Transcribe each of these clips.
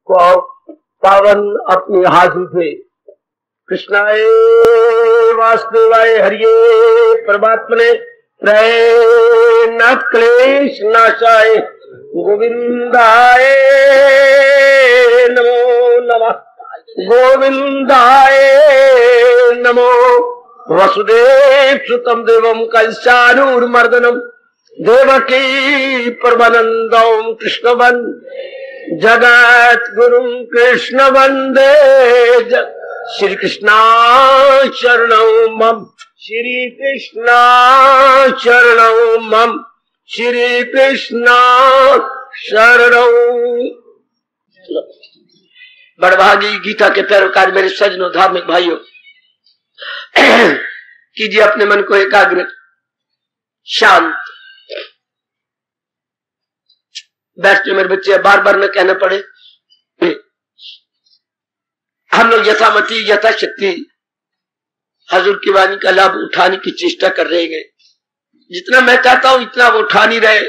पावन अपनी हाजिर थे। कृष्णाय वासुदेवाय हरिये परमात्मने न क्लेश नाशाय गोविंदाय नमो नमः। गोविंदाय नमो वसुदेव सुतम देवम कंसानुर्मर्दनम देवकी परमानंदम कृष्ण वंदे जगत गुरु कृष्ण वंदे श्री कृष्णा शरणं मम श्री कृष्णा शरणं मम श्री कृष्णा शरणं। बड़भागी गीता के पैरोकार मेरे सज्जनों धार्मिक भाइयों, कीजिए अपने मन को एकाग्र, शांत। बैठते मेरे बच्चे, बार बार न कहना पड़े। हम लोग यथामति यथाशक्ति हजूर की वाणी का लाभ उठाने की चेष्टा कर रहे हैं। जितना मैं चाहता हूं इतना वो उठा नहीं रहे।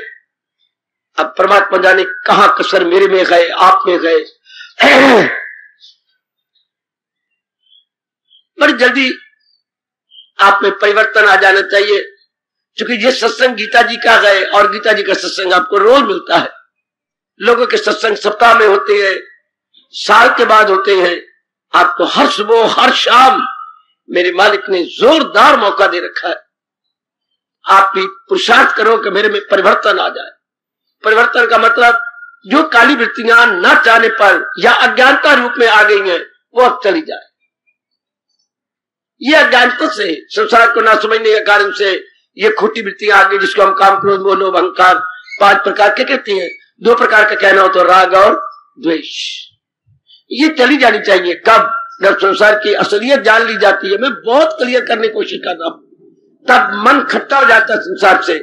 अब परमात्मा जाने कहां कसर मेरे में गए, आप में गए। बड़ी जल्दी आप में परिवर्तन आ जाना चाहिए, क्योंकि ये सत्संग गीता जी का है और गीता जी का सत्संग आपको रोज मिलता है। लोगों के सत्संग सप्ताह में होते हैं, साल के बाद होते हैं। आपको हर सुबह हर शाम मेरे मालिक ने जोरदार मौका दे रखा है। आप भी पुरुषार्थ करो कि मेरे में परिवर्तन आ जाए। परिवर्तन का मतलब जो काली वृत्तियां न चाहने पर या अज्ञानता रूप में आ गई हैं वो अब चली जाए। ये अज्ञानता से, संसार को ना समझने के कारण से ये खोटी वृत्तियां आ गई, जिसको हम काम, क्रोध, मोह, लोभ, अहंकार 5 प्रकार के कहते हैं। 2 प्रकार का कहना हो तो राग और द्वेष। ये चली जानी चाहिए। कब? जब संसार की असलियत जान ली जाती है। मैं बहुत क्लियर करने की कोशिश कर रहा हूं। तब मन खट्टा हो जाता है संसार से।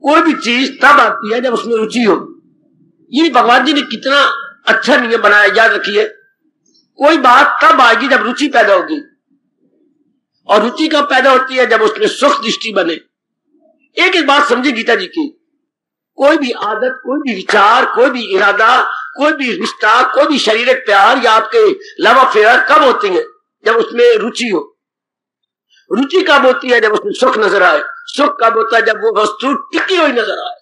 कोई भी चीज तब आती है जब उसमें रुचि हो। ये भगवान जी ने कितना अच्छा नियम बनाया, याद रखिए। कोई बात तब आएगी जब रुचि पैदा होगी, और रुचि कब पैदा होती है? जब उसमें सुख दृष्टि बने। एक बात समझे गीता जी की, कोई भी आदत, कोई भी विचार, कोई भी इरादा, कोई भी रिश्ता, कोई भी शारीरिक प्यार या आपके लव अफेयर कब होती है? जब उसमें रुचि हो। रुचि कब होती है? जब उसमें सुख नजर आए। सुख कब होता है? जब वो वस्तु टिकी हुई नजर आए।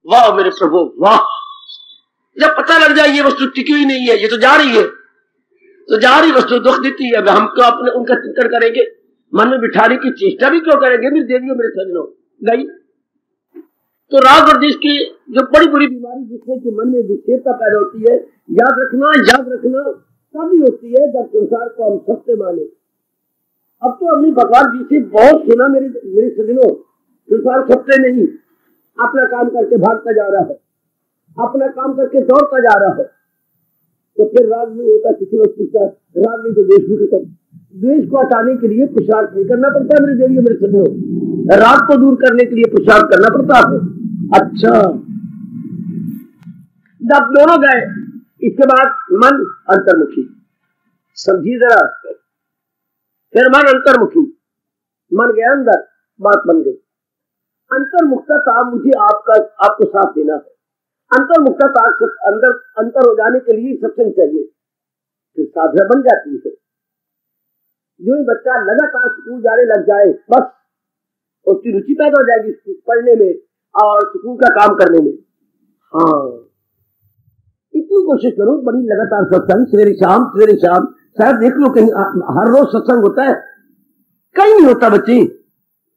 वाह मेरे प्रभु वाह! जब पता लग जाए ये वस्तु टिकी हुई नहीं है, ये तो जा रही है, तो जा रही वस्तु दुख देती है। हम क्यों अपने उनका चिंतन करेंगे? मन में बिठाने की चेष्टा भी क्यों करेंगे? मेरी देवियों, मेरे सज्जनों, नहीं तो राग और द्वेष की जो बड़ी बुरी बीमारी जिसमें कि मन में विक्षेपता पैदा होती है, याद रखना तभी होती है जब संसार को हम सत्य माने। अब तो हमने भगवान जी से बहुत सुना मेरे सज्जनों, संसार सत्य नहीं। अपना काम करके भागता जा रहा है, अपना काम करके दौड़ता जा रहा है, तो फिर राग नहीं होता किसी वस्तु का। राग नहीं तो द्वेष भी खत्म। द्वेष को हटाने के लिए पुरुषार्थ नहीं करना पड़ता मेरे देवियों, मेरे सज्जनों। राग को दूर करने के लिए पुरुषार्थ करना पड़ता है। अच्छा, जब दोनों गए, इसके बाद मन अंतर्मुखी। समझिए जरा, फिर मन अंतर्मुखी, मन गया अंदर, बात बन गई। अंतर्मुखता था मुझे आपको साथ देना है। अंतर्मुखता था अंतर हो जाने के लिए सत्संग चाहिए, तो साधना बन जाती है। जो बच्चा लगातार स्कूल जाने लग जाए, बस उसकी रुचि पैदा हो जाएगी पढ़ने में और स्कूल का काम करने में। हाँ, इतनी कोशिश करो, बड़ी लगातार सत्संग सवेरे शाम। शायद देख लो कहीं हर रोज सत्संग होता है, कहीं नहीं होता बच्चे।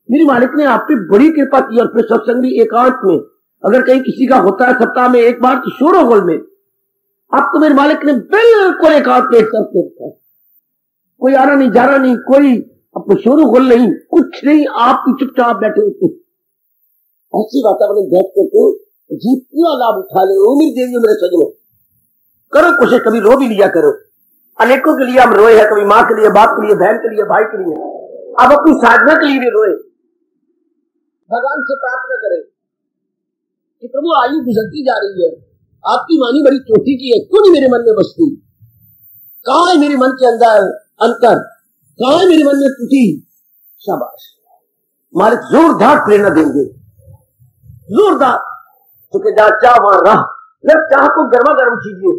मेरे मालिक ने आप पे बड़ी कृपा की, और फिर सत्संग भी एकांत में। अगर कहीं किसी का होता है सप्ताह में एक बार तो शोर होल में। आपको मेरे मालिक ने बिल्कुल एकांत में रखा है। कोई आना नहीं, जाना नहीं, कोई आपको शोर होल नहीं, कुछ नहीं। आप चुपचाप बैठे होते, ऐसी वातावरण बैठ करके जी पूरा लाभ उठा ले। मेरी देवियों, मेरे सज्जनों, करो कोशिश, कभी रो भी लिया करो। अनेकों के लिए हम रोए हैं, कभी माँ के लिए, बाप के लिए, बहन के लिए, भाई के लिए। अब अपनी साधना के लिए भी रोए। भगवान से प्रार्थना करें कि प्रभु आयु गुजरती जा रही है, आपकी वाणी बड़ी चोटी की है, क्यों नहीं मेरे मन में बसती? कहां है मेरे मन के अंदर अंतर? कहां है मेरे मन में त्रुटि? शाबाश, मालिक जोरदार प्रेरणा देंगे, जोरदार। क्योंकि जहां चाह वहां राह। जब चाह को गर्मा गर्म कीजिए,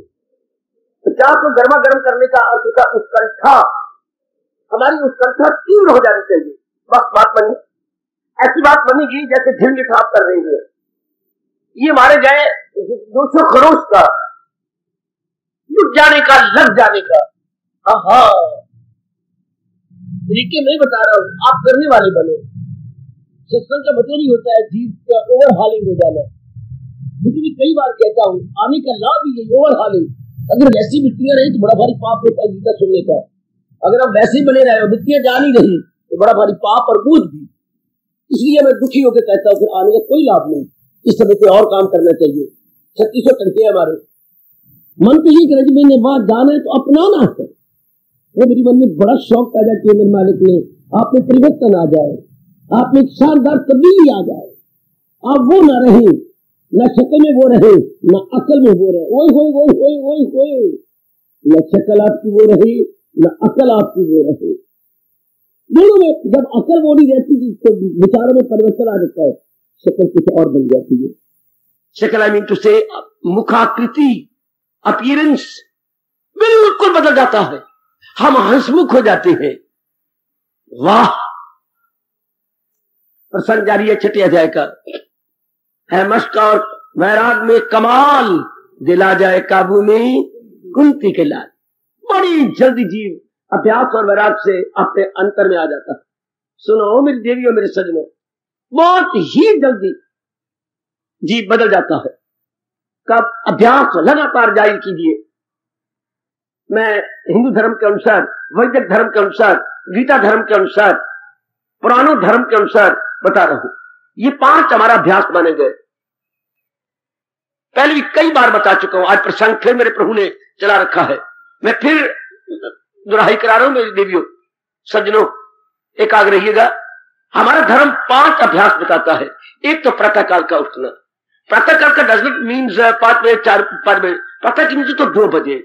चाह को गर्मा गर्म करने का अर्थ होता उत्कंठा, हमारी उत्कंठा तीव्र हो जानी चाहिए। बस बात बनी, ऐसी बात बनेगी जैसे झिल मिठाप कर रही है। ये मारे गए 200 खरोश का, जुट जाने का, लग जाने का। आहा, तरीके मैं बता रहा हूं, आप करने वाले बनो। सत्संग का मतलब ही होता है जीव का ओवरहालिंग हो जाना। लेकिन कई बार कहता हूं, आने का लाभ ही है ओवरहालिंग। अगर वैसी मिट्टियां रही तो बड़ा भारी पाप होता है गीता सुनने का। अगर हम वैसे ही बने रहे, मिट्टियां जा नहीं रही तो बड़ा भारी पाप और बोझ भी। इसलिए मैं दुखी होकर कहता हूँ फिर आने का कोई लाभ नहीं, इस समय कोई और काम करना चाहिए। 3600 घंटे हमारे मन तो ये करे कि मैंने बात जाना है तो अपनाना है। वो मेरे मन में बड़ा शौक पैदा किया मेरे मालिक ने, आप में परिवर्तन आ जाए, आप में एक शानदार तब्दीली आ जाए, आप वो ना रहे, न शक्ल में वो रहे, न अकल में वो रहे। ओए होए होए होए होए होए, न शक्ल आपकी वो रहे, न अकल आपकी वो रहे। दोनों में जब अकल वो नहीं रहती तो विचारों में परिवर्तन आ जाता है, शक्ल कुछ और बन जाती है। शक्ल आई मीन टू से मुखाकृति, अपीयरेंस बिल्कुल बदल जाता है, हम हंसमुख हो जाते हैं। वाह, प्रसंग जारी है 6 अध्याय का, है मश्क और वैराग में कमाल, दिला जाए काबू में कुंती के लाल। बड़ी जल्दी जीव अभ्यास और वैराग से अपने अंतर में आ जाता है। सुनो मेरी देवियों, मेरे सजनों, बहुत ही जल्दी जीव बदल जाता है। कब? अभ्यास लगातार जारी कीजिए। मैं हिंदू धर्म के अनुसार, वैदिक धर्म के अनुसार, गीता धर्म के अनुसार, पुराणों धर्म के अनुसार बता रहा हूं। ये 5 हमारा अभ्यास माने गए। पहले भी कई बार बता चुका हूं, आज प्रसंग फिर मेरे प्रभु ने चला रखा है। मैं फिर दोहराई करा रहा हूं मेरी देवियों सज्जनों, एकाग्र रहिएगा। हमारा धर्म 5 अभ्यास बताता है। एक तो प्रातःकाल का उठना। प्रातःकाल का डजंट मीन्स 5 बजे 4 बजे, प्रातः की मीन्स तो 2 बजे।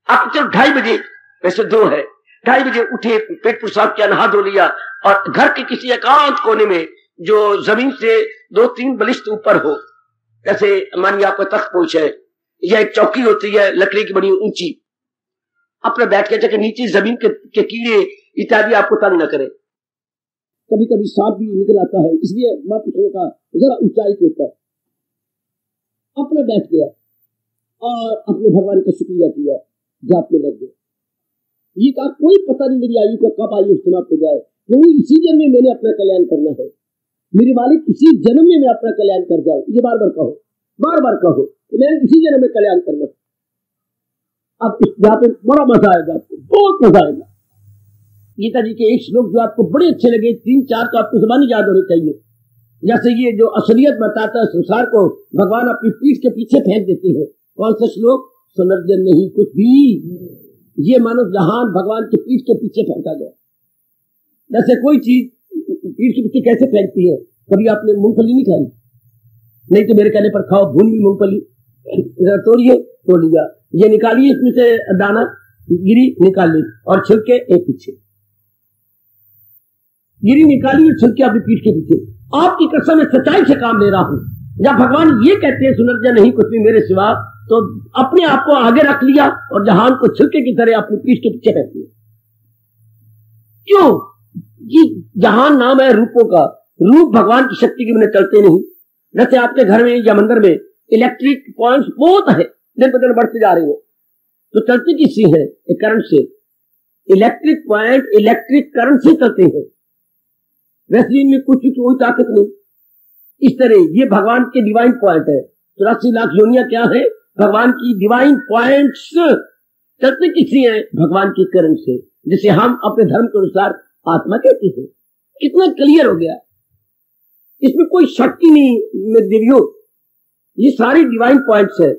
आप चलो 2:30 बजे, वैसे 2 है, 2:30 बजे उठे, पेट पेशाब किया, नहा धो लिया, और घर के किसी एकांत कोने में जो जमीन से 2-3 बलिष्ठ ऊपर हो, जैसे मानिए आपका तख्त पोछ है या एक चौकी होती है लकड़ी की बनी ऊंची, अपने बैठ के जाके नीचे जमीन के कीड़े इत्यादि आपको तंग न करे। कभी कभी सांप भी निकल आता है, इसलिए मां पूछने का जरा ऊंचाई के ऊपर अपने बैठ गया और अपने भगवान का शुक्रिया किया, जाप में लग गया। ये कहा कोई पता नहीं मेरी आयु का कब आयु समाप्त हो जाए, क्योंकि इसी जन्म में मैंने अपना कल्याण करना है। मेरे मालिक इसी जन्म में मैं अपना कल्याण कर जाऊं, ये बार बार कहो, बार बार कहो, तो मैंने इसी जन्म में कल्याण करना। अब यहाँ पे बड़ा मजा आएगा, आपको बहुत मजा आएगा। गीता जी के एक श्लोक जो आपको बड़े अच्छे लगे, 3-4 तो आपको जबानी याद होने चाहिए। जैसे ये जो असलियत बताता है संसार को भगवान अपनी पीठ के पीछे फेंक देते हैं। कौन सा श्लोक? सुनर्जन नहीं कुछ भी, ये मानव जहान भगवान के पीठ के पीछे फेंका गया। जैसे कोई चीज पीठ के पीछे कैसे फेंकती है? कभी आपने मूंगफली नहीं खाई? नहीं तो मेरे कहने पर खाओ, भून भी मूंगफली, तोड़िए, तोड़ लिया, ये निकालिए, इसमें से दाना गिरी निकाल ली, और छिलके एक पीछे गिरी निकालिए, छिलके अपनी पीठ के पीछे। आपकी कसम मैं सच्चाई से काम ले रहा हूं। जब भगवान ये कहते हैं सुनर्जन नहीं कुछ भी मेरे सिवा, तो अपने आप को आगे रख लिया और जहान को छिलके की तरह अपनी पीठ के पीछे फेंक दिया। क्यों? ये जहान नाम है रूपों का, रूप भगवान की शक्ति के बिना चलते नहीं। जैसे आपके घर में या मंदिर में इलेक्ट्रिक पॉइंट्स बहुत है, दिन पर दिन बढ़ते जा रही है, तो चलते किससे है? एक करंट से। इलेक्ट्रिक पॉइंट इलेक्ट्रिक करंट से चलते हैं, वैसे इनमें कुछ कोई ताकत नहीं। इस तरह ये भगवान के डिवाइन पॉइंट है। 84 लाख योनियां क्या है? भगवान की डिवाइन पॉइंट्स। चलते किसी है? भगवान की करंट से, जिसे हम अपने धर्म के अनुसार आत्मा कहते हैं। कितना क्लियर हो गया, इसमें कोई शक ही नहीं मेरे देवियों। ये सारी डिवाइन पॉइंट्स है,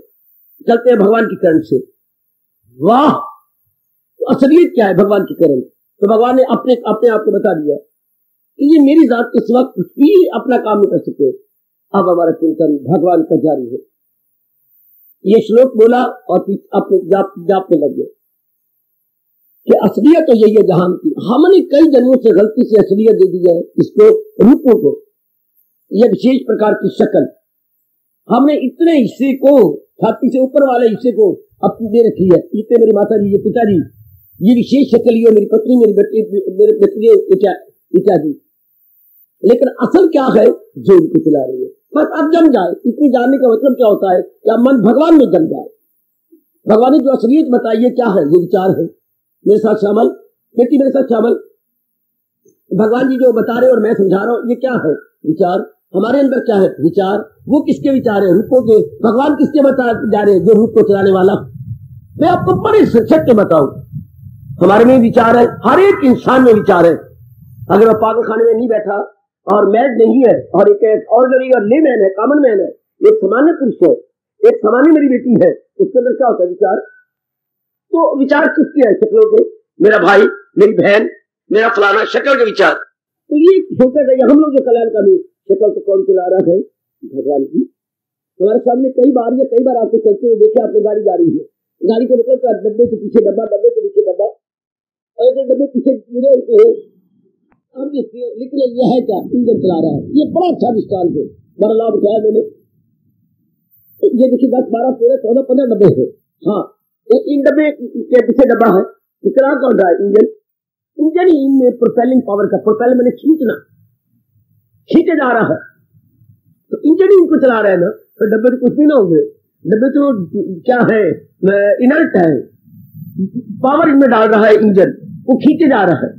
चलते हैं भगवान की करंट से। वाह, तो असलियत क्या है भगवान की करंट? तो भगवान ने अपने आप को बता दिया कि ये मेरी जात के सिवा कुछ भी अपना काम नहीं कर सकते। अब हमारा चिंतन भगवान का जारी है। ये श्लोक बोला और अपने जाप में लग गए कि असलियत तो यही है जहान की। हमने कई जन्मों से गलती से असलियत दे दी है इसको, रूपों को, यह विशेष प्रकार की शक्ल। हमने इतने हिस्से को, छाती से ऊपर वाले हिस्से को अपनी दे रखी है, ये मेरी माता जी, ये पिताजी, ये विशेष शक्ल, ये मेरी पत्नी, मेरी मेरे बेटी इत्यादि। लेकिन असल क्या है जो उनको चला रही है। बस अब जम जाए, इतनी जानने का मतलब क्या होता है कि अब मन भगवान में जम जाए। भगवान ने जो असलियत बताई है क्या है, ये विचार है। मेरे साथ शामिल, बेटी मेरे साथ शामिल। भगवान जी जो बता रहे और मैं समझा रहा हूं, ये क्या है विचार। हमारे अंदर क्या है विचार, वो किसके विचार है, रूपों के। भगवान किसके बता जा रहे हैं, जो रूप को चलाने वाला। मैं आपको बड़े सत्य बताऊं, हमारे में विचार है, हर एक इंसान में विचार है। अगर वह पागल खाने में नहीं बैठा और मैरिड नहीं है और एक ऑर्डिनरी और लेमैन है, कॉमन मैन है, एक सामान्य पुरुष है, एक सामान्य मेरी बेटी है, उसके अंदर क्या होता है विचार। तो विचार किसके है, शक्लों के। मेरा भाई, मेरी बहन, मेरा फलाना, शक्ल के विचार। तो ये होता है हम लोग जो कल्याण का शक्ल को कौन चला रहा है, भगवान की। हमारे सामने कई बार आपको चलते हुए देखे, आपने गाड़ी जा रही है, गाड़ी का मतलब डब्बे के पीछे डब्बा, डब्बे के पीछे डब्बा, और एक डब्बे पीछे जुड़े होते हैं। अब देखिए लेकिन यह है क्या, इंजन चला रहा है। ये बड़ा अच्छा दृष्टांत है, बड़ा लाभ उठाया मैंने। ये देखिए 10, 12, 13, 14, 15 डब्बे है। हाँ, इन डब्बे के पीछे डब्बा है, चला कौन रहा है, इंजन। इंजन ही इनमें प्रोपेलिंग पावर का, प्रोपेल मैंने खींचना, खींचे जा रहा है, तो इंजन ही इनको चला रहा है ना। तो डब्बे तो कुछ भी ना होंगे, डब्बे तो क्या है, इनर्ट है। पावर इनमें डाल रहा है इंजन, वो खींचे जा रहा है।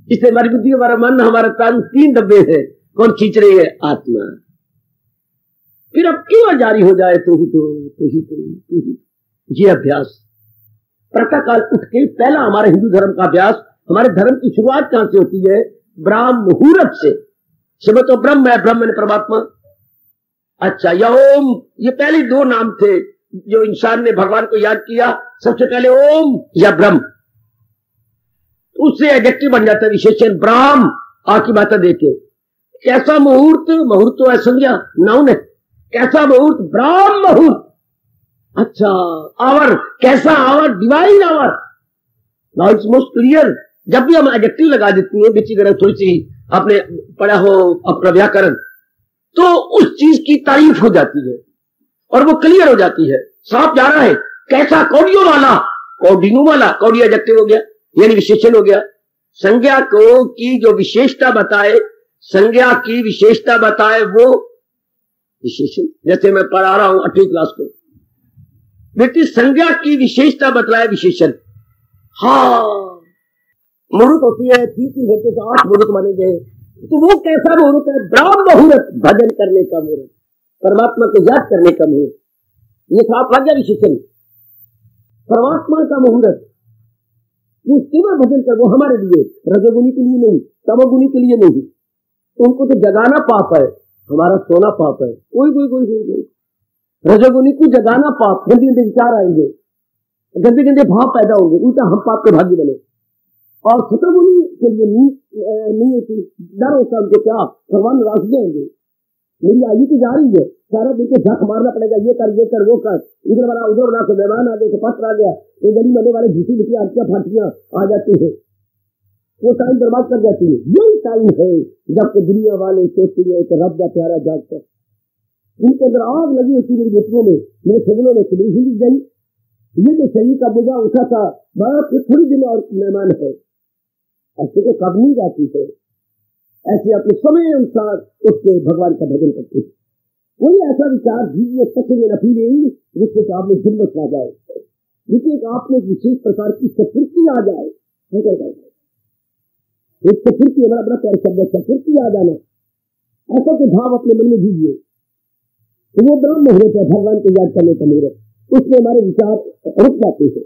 इसलिए हमारी बुद्धि, हमारा मन, हमारा तन, 3 डब्बे हैं। कौन खींच रही है, आत्मा। फिर अब क्यों जारी हो जाए, तो ही ये अभ्यास प्रातः काल उठ के, पहला हमारे हिंदू धर्म का अभ्यास। हमारे धर्म की शुरुआत कहां से होती है, ब्राह्म मुहूर्त से। सुबह तो ब्रह्म है, ब्रह्म ने परमात्मा। अच्छा, या ओम, ये पहले 2 नाम थे जो इंसान ने भगवान को याद किया। सबसे पहले ओम या ब्रह्म, उससे एडजेक्टिव बन जाता है विशेषण, ब्राह्म। आकी बातें देखे, कैसा मुहूर्त, मुहूर्त तो है संज्ञा, नाउन है। कैसा मुहूर्त, ब्राह्म मुहूर्त। अच्छा, आवर, कैसा hour, divine hour. Now it's most clear. जब भी हम एडजेक्टिव लगा देती हैं, बेची गरज थोड़ी सी आपने पढ़ा हो अपना व्याकरण, तो उस चीज की तारीफ हो जाती है और वो क्लियर हो जाती है, साफ जा रहा है। कैसा, कौड़ियों वाला, कौडिनू वाला, कौड़ी एडजेक्टिव हो गया, यानी विशेषण हो गया। संज्ञा को की जो विशेषता बताए, संज्ञा की विशेषता बताए वो विशेषण। जैसे मैं पढ़ा रहा हूं 8वीं क्लास को, बेटी संज्ञा की विशेषता बतलाए विशेषण। हाँ, मुहूर्त होती है 3 घंटे का, 8 मुहूर्त माने गए। तो वो कैसा मुहूर्त है, ब्राह्म मुहूर्त, भजन करने का मुहूर्त, परमात्मा को याद करने का मुहूर्त। ये साफ आ गया विशेषण। परमात्मा का मुहूर्त, वो केवल भजन कर, वो हमारे लिए, रजोगुनी के लिए नहीं, तमोगुनी के लिए नहीं। उनको तो जगाना पाप है, हमारा सोना पाप है। कोई रजोगुनी को जगाना पाप, गंदे गंदे विचार आएंगे, गंदे गंदे भाव पैदा होंगे, उल्टा हम पाप के भागी बने। और सतोगुनी के लिए नहीं होती, डर होता उनको, क्या भगवान नाराज हो जाएंगे, मेरी आयु तो जा रही है, सारा दिन के झक मारना पड़ेगा, ये कर वो कर, इधर बना उधर बना, तो मेहमान आ गए, तो पत्र आ गया, ये गली मरने वाले झूठी झूठी आटियां फाटियां आ जाती है, वो टाइम बर्बाद कर जाती है। यही टाइम है जब दुनिया वाले सोचते हैं कि रब का प्यारा जागता, इनके अंदर आग लगी होती, मेरी बेटियों में, मेरे सजनों में खिली हिली गई। ये जो शरीर का बुझा उठा था, बस थोड़ी दिन और मेहमान है, ऐसे तो कब नहीं जाती है। ऐसे अपने समय अनुसार उसके भगवान का भजन करते हैं। कोई ऐसा विचार दीजिए, सचेंगे न फीलिंग, जिससे आप में जुम्मत आ जाए, जिससे आप में विशेष प्रकार की सफुर्ती आ जाए। एक सफुर्ती, हमारा बड़ा प्यारा शब्द है, सफुर्ती आ जाना। ऐसा कोई भाव अपने मन में दीजिए, तो वो ब्रह्म मुहूर्त है, भगवान को याद करने का मुहूर्त। उसमें हमारे विचार रुक जाते हैं।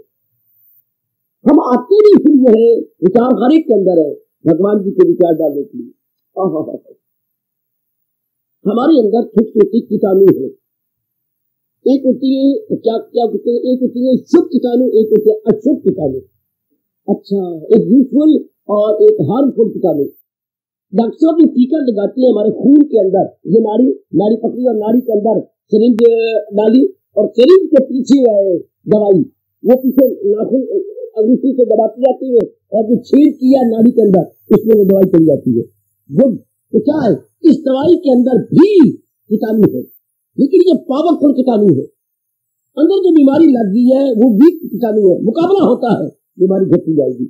हम आते भी इसलिए है, विचार हर एक के अंदर है, भगवान जी के विचार डालने के लिए। हमारे अंदर ठीक कीटाणु है। एक होती है क्या कहते हैं, एक होती है शुभ कीटाणु, एक होती है अशुभ कीटाणु। अच्छा, एक यूजफुल और एक हार्मफुल कीटाणु। डॉक्टर साहब जो टीका लगाती है हमारे खून के अंदर, ये नाड़ी पकड़ी और नाड़ी के अंदर सिरिंज डाली और सिरिंज के पीछे है दवाई, वो पीछे नाखून अंगूठी से दबाती जाती है और जो छेद किया नाड़ी के अंदर, उसमें वो दवाई चली जाती है। गुड, तो क्या है, इस दवाई के अंदर भी कीटाणु है, लेकिन ये पावरफुल कीटाणु है। अंदर जो बीमारी लग गई है वो वीक कीटाणु है, मुकाबला होता है, बीमारी घटती जाएगी।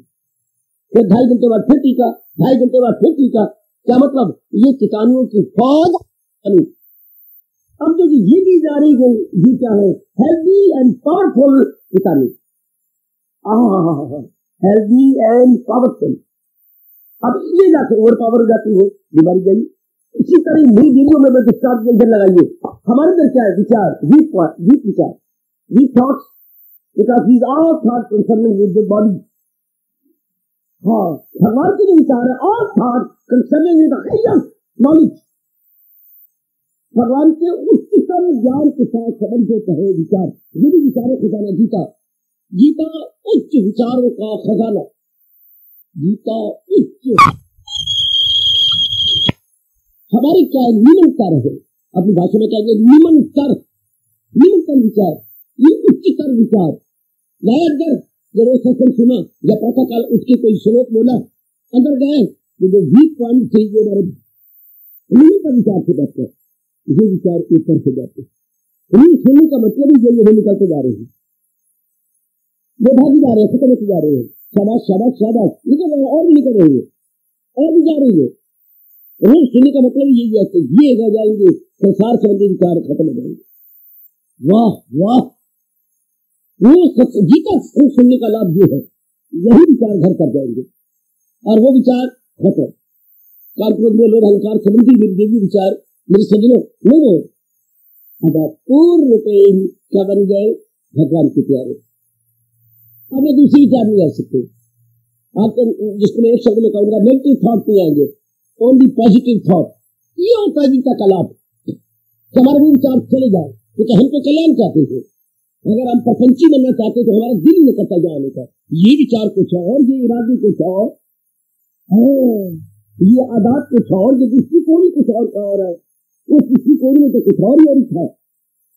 फिर 2.5 घंटे बाद फिर टीका, 2.5 घंटे बाद फिर टीका। क्या मतलब? ये कीटाणुओं की फौज। अब जो ये दी जा रही है ये क्या है? हेल्दी एंड पावरफुल कीटाणु, हेल्दी एंड पावरफुल। अब ये जाके ओवर पावर हो जाती है, बीमारी गई। इसी तरह नई वीडियो में मैं डिस्चार्ज के अंदर लगाइए, हमारे अंदर क्या है? विचार, वीक विचार, weak thoughts, because these all thoughts concerning with the body. हाँ, भगवान के जो विचार है, all thoughts concerning with the highest knowledge, भगवान के उच्चतम ज्ञान के साथ संबंधित है विचार। ये भी विचारों खजाना गीता, गीता उच्च विचारों का खजाना, गीता उच्च। हमारी क्या है? निम्नतर है, अपनी भाषा में कहेंगे निम्नतर, निम्नतर विचार, ये उच्चतर विचार। नया जब सत्संग सुना या प्रातःकाल उठ के कोई श्लोक बोला, अंदर गए तो जो वीक पॉइंट थे ये हमारे निम्नतर विचार से जाते, ये विचार ऊपर से जाते। सुनने का मतलब ही यही, वो निकलते जा रहे हैं, वो भागी जा रहे हैं, खत्म होते जा रहे हैं। शाबाश शाबाश शाबाश, निकल रहे हैं और भी निकल रही है और भी जा रही है। रोज सुनने का मतलब यही है कि ये रह जाएंगे, संसार संबंधी विचार खत्म हो जाएंगे। वाह वाह, वो गीता सुनने का लाभ ये है, यही विचार घर कर जाएंगे और वो विचार खत्म। काम क्रोध मोह लोभ अहंकार संबंधी देवी विचार मेरे सज्जनों लो। अब आप पूर्ण रूपे क्या बन गए? भगवान के प्यारे। अब मैं दूसरी विचार नहीं कर सकते आपको, जिसको मैं एक शब्द में कहूंगा, नेगेटिव थॉट नहीं आएंगे, ओनली पॉजिटिव थॉट। ये होता है गीता का लाभ, हमारे वो विचार चले जाए, क्योंकि हम तो कल्याण चाहते थे। अगर हम प्रपंची बनना चाहते तो हमारा दिल में करता जाने का, ये विचार कुछ और, ये इरादे कुछ और, ये आदत कुछ और, ये दृष्टिकोण ही कुछ और है। उस दृष्टिकोण में तो कुछ और ही था।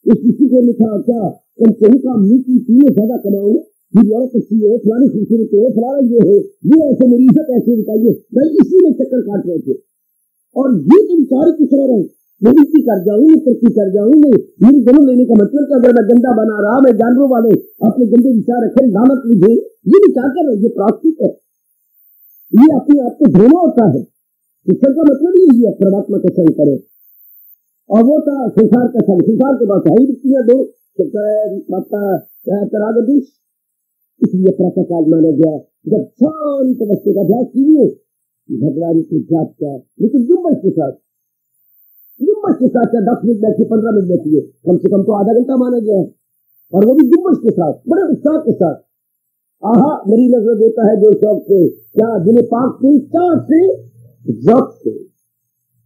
उस दृष्टिकोण में था क्या? कहीं काम नहीं की, तीनों ज्यादा कमाऊं, मेरी औरत अच्छी हो, फलानी खूबसूरत हो, फलाना ये हो, ये ऐसे, मेरी इज्जत ऐसे बताइए, मैं इसी में चक्कर काट रहे थे। और ये तो विचार कुछ और है, मैं नीति कर जाऊं, मैं तरक्की कर जाऊं, मैं मेरी जन्म लेने का मतलब था, अगर मैं गंदा बना रहा, मैं जानवरों वाले अपने गंदे विचार रखे, लानत मुझे, ये विचार कर रहे, ये प्रायश्चित है, ये अपने आप को धोना होता है। ईश्वर का मतलब यही है, परमात्मा का संग करे। और वो था संसार का संग, संसार के पास है ही वृत्तियां दो, तरागदुष, इसलिए प्रातःकाल माना गया। जब शांत वस्तु का अभ्यास कीजिए, भगवान की जाप का, लेकिन जुम्मन के साथ, जुम्मन के साथ 10 मिनट बैठिए, 15 मिनट बैठिए, कम से कम तो आधा घंटा माना गया है, और वो भी जुम्मन के साथ, बड़े उत्साह के साथ। आहा, मेरी नजर देता है जो शौक से, क्या जिन्हें पाक से, चाह से, जौक से,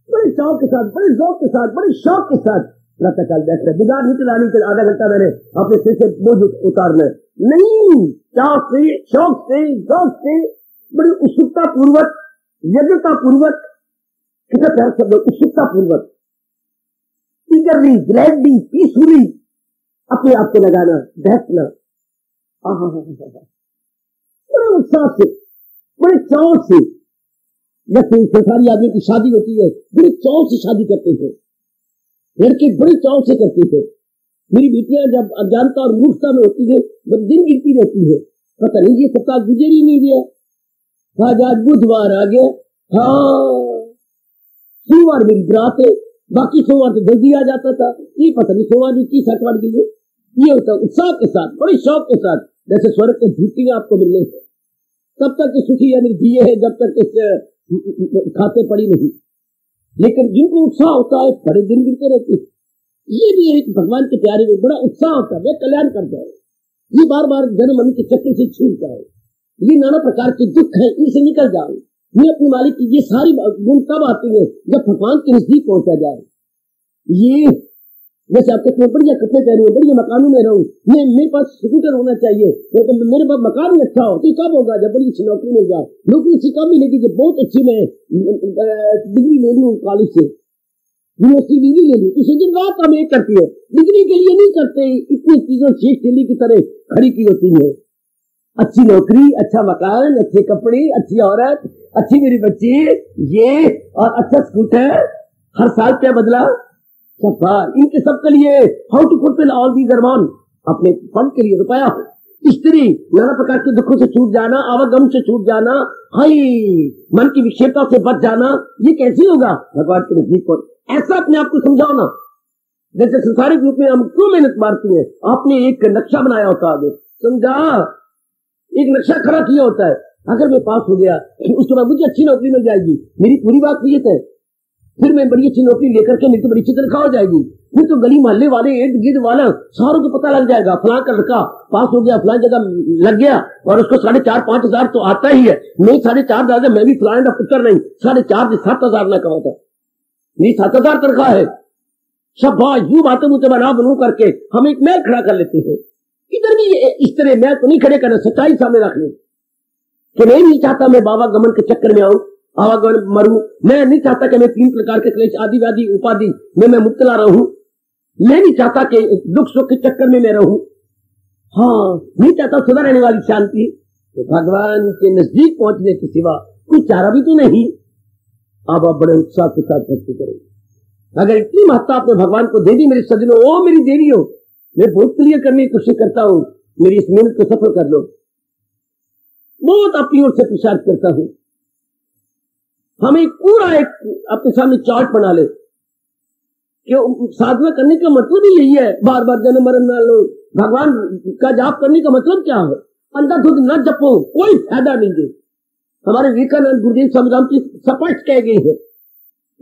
बड़े चाव के साथ, बड़े जौक के साथ, बड़े शौक के साथ प्रातःकाल बैठ रहे। बिगाड़ नहीं चलानी कि आधा घंटा मैंने अपने सिर से बोझ उतारना है, नहीं, चाव से, शौक से, जौक से, बड़ी उत्सुकता पूर्वक, यज्ञता पूर्वक, कितना प्यार शब्द, उत्सुकता पूर्वक, ईगरली, ग्लैडली, पीसफुली अपने आप को लगाना, बैठना, बड़े उत्साह से, बड़े चाव से। जैसे संसारी आदमी की शादी होती है, बड़े चाव से शादी करते थे, लड़के बड़े चाव से करते थे। मेरी बेटियां जब अज्ञानता और मूर्खता में होती है, वो दिन गिनती रहती है, पता नहीं ये सप्ताह गुजर ही नहीं गया, आज बुधवार आ गया, हाँ सोमवार मेरी बरात है, बाकी सोमवार तो जल्दी आ जाता था, ये पता नहीं सोमवार में की सट बढ़ गई है। ये होता उत्साह के साथ, बड़े शौक के साथ, जैसे स्वर्ग के झूठियां आपको मिलने से तब तक के सुखी यानी दिए है जब तक इस खाते पड़ी नहीं। लेकिन जिनको उत्साह होता है बड़े दिन गिनते रहते हैं। ये भी एक भगवान के प्यारे में बड़ा उत्साह होता है, वे कल्याण कर जाओ, ये बार बार जन्म मन के चक्कर से छूट जाओ, ये नाना प्रकार के दुख है इनसे निकल जाओ, मैं अपने मालिक की। ये सारी गुण तब आती है जब भगवान के नजदीक पहुंचा जाए। ये जैसे आप कितने बढ़िया कपड़े पहने हो, बढ़िया मकानों में रहूं, मेरे पास स्कूटर होना चाहिए, तो मेरे पास मकान ही अच्छा हो, तो कब होगा? जब बड़ी अच्छी नौकरी मिल जाए। नौकरी अच्छी कब मिलेगी? जब बहुत अच्छी मैं डिग्री ले लूं कॉलेज से, यूनिवर्सिटी डिग्री ले लूं। इसे दिन रात हम एक करती है, डिग्री के लिए नहीं करते, इतनी चीजों शेख चिल्ली की तरह खड़ी की होती है। अच्छी नौकरी, अच्छा मकान, अच्छे कपड़े, अच्छी औरत, अच्छी मेरी बच्ची, ये और अच्छा स्कूटर, हर साल क्या बदला, इनके सबके लिए how to fulfil all these अरमान, अपने फंड के लिए रुपया हो। स्त्री नाना प्रकार के दुखों से छूट जाना, आवागम से छूट जाना, हाई मन की विक्षेपता से बच जाना, ये कैसे होगा भगवान के नजदीक पर? ऐसा अपने आप को समझाओ ना। जैसे संसारिक रूप में हम क्यों मेहनत मारती हैं, आपने एक नक्शा बनाया होता, आगे समझा, एक नक्शा खड़ा किया होता है, अगर मैं पास हो गया उसके बाद मुझे अच्छी नौकरी मिल जाएगी, मेरी पूरी बात ये है, फिर मैं बड़ी अच्छी नौकरी लेकर के मेरी तो बड़ी अच्छी तनख्वाह हो जाएगी, फिर तो गली मोहल्ले वाले इर्द गिर्द वाला सारों को पता लग जाएगा फलां का लड़का पास हो गया, फलां जगह लग गया और उसको 4,500-5 हजार तो आता ही है, नहीं 4,500 मैं भी फलां का पुत्र नहीं 4,500 से 7,000 ना कमाता, नहीं 7,000 तनख्वाह है। सब यू बातें मुझे बना बनू करके हम एक महल खड़ा कर लेते हैं। इधर भी इस तरह महल तो नहीं खड़े करना, सच्चाई सामने रखने कि मैं नहीं चाहता मैं बाबा गमन के चक्कर में आऊं, आवागमन मरूं, मैं नहीं चाहता कि मैं 3 प्रकार के क्लेश आदि व्याधि उपाधि में मैं मुब्तला रहूं, मैं नहीं चाहता कि दुख सुख के चक्कर में मैं रहूं, हाँ नहीं चाहता सदा रहने वाली शांति। तो भगवान के नजदीक पहुंचने के सिवा कोई चारा भी तो नहीं। अब आप बड़े उत्साह के साथ भक्ति करेंगे। अगर इतनी महत्ता आपने भगवान को दे दी मेरे सज्जनों, ओ मेरी देवियों, मैं बहुत क्लियर करने की कोशिश करता हूं, मेरी इस मेहनत को सफल कर लो, बहुत अपनी ओर से प्रसार करता हूं। हम एक पूरा एक अपने सामने चार्ट बना ले कि साधना करने का मतलब ही यही है, बार बार जन्म मरण ना लो, भगवान का जाप करने का मतलब क्या है, अंधाधुंध न जपो, कोई फायदा नहीं दे। हमारे विवेकानंद गुरुदेव स्वामी राम जी स्पष्ट कह गए हैं,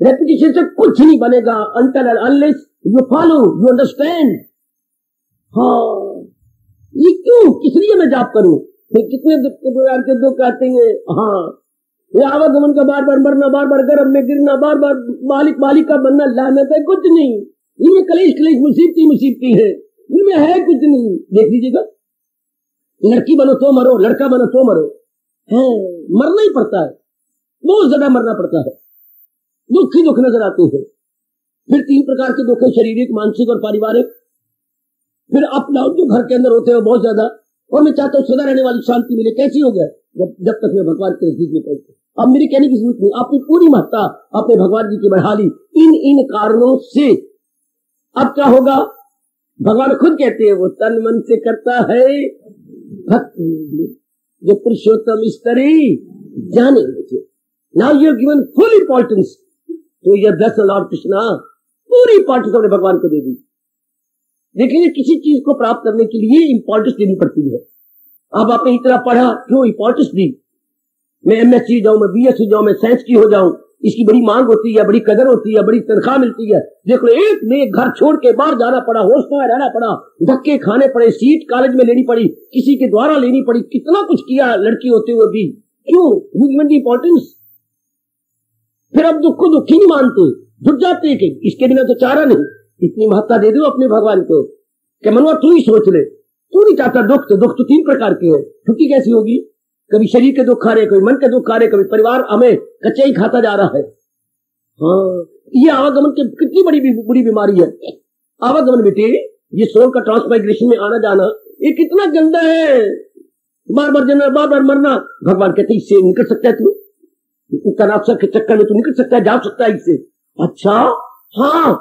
रेपिटेशन से कुछ नहीं बनेगा, until and unless you follow, you understand। हाँ ये क्यों, किस लिए मैं जाप करूं, कितने प्रकार के दुख आते हैं, हाँ ये आवागमन का बार बार मरना, बार बार गर्भ में गिरना, बार बार मालिक का बनना, लानत है कुछ नहीं, इनमें कलेश मुसीबती है, इनमें है कुछ नहीं। देख लीजिएगा, लड़की बनो तो मरो, लड़का बनो तो मरो, है मरना ही पड़ता है, बहुत ज्यादा मरना पड़ता है, दुख ही दुख नजर आते हैं। फिर 3 प्रकार के दुख है, शारीरिक, मानसिक और पारिवारिक। फिर अप डाउन जो घर के अंदर होते हैं बहुत ज्यादा, और मैं चाहता हूँ सदा रहने वाली शांति मिले। कैसी हो गया, जब तक मैं भगवान के नजदीक में पहुंचे। अब मेरी कहने की जरूरत नहीं, आपकी पूरी महत्ता आपने भगवान जी की बढ़ा ली इन कारणों से। अब क्या होगा, भगवान खुद कहते हैं वो तन मन से करता है भक्ति, जो पुरुषोत्तम स्तरी जाने मुझे। Now you have given full importance तो ये दस लॉर्ड कृष्णा, पूरी इंपॉर्टेंस हमने भगवान को दे दी। देखिए किसी चीज को प्राप्त करने के लिए इंपॉर्टेंस देनी पड़ती है। अब आपने इतना पढ़ा, क्यों इंपॉर्टेंस दी, मैं एमएससी जाऊं, मैं बीएससी जाऊं, मैं साइंस की हो जाऊं, इसकी बड़ी मांग होती है, बड़ी कदर होती है, बड़ी तनख्वाह मिलती है। देखो एक में घर छोड़ के बाहर जाना पड़ा, हॉस्टल में रहना पड़ा, धक्के खाने पड़े, सीट कॉलेज में लेनी पड़ी, किसी के द्वारा लेनी पड़ी, कितना कुछ किया लड़की होते हुए भी, क्यों, यू गिवन द इंपॉर्टेंस। फिर अब दुख को दुख ही नहीं मानते, जुट जाते कि इसके बिना तो चारा नहीं। इतनी महत्ता दे दो अपने भगवान को कि मनवा तू ही सोच ले, तू नहीं चाहता दुख तो 3 प्रकार के हैं। छुट्टी कैसी होगी, कभी शरीर के दुख खा रहे, कभी मन के दुख खा रहे, कभी परिवार हमें कच्चा ही खाता जा रहा है। हाँ ये आवागमन की कितनी बड़ी बीमारी है। आवागमन बेटे, ये सोल का ट्रांसमाइग्रेशन में आना जाना, ये कितना गंदा है, बार बार जन्म, बार बार मरना। भगवान कहते इससे निकल सकता है तू, तनाव के चक्कर में तू निकल सकता है, जा सकता है इससे। अच्छा हाँ,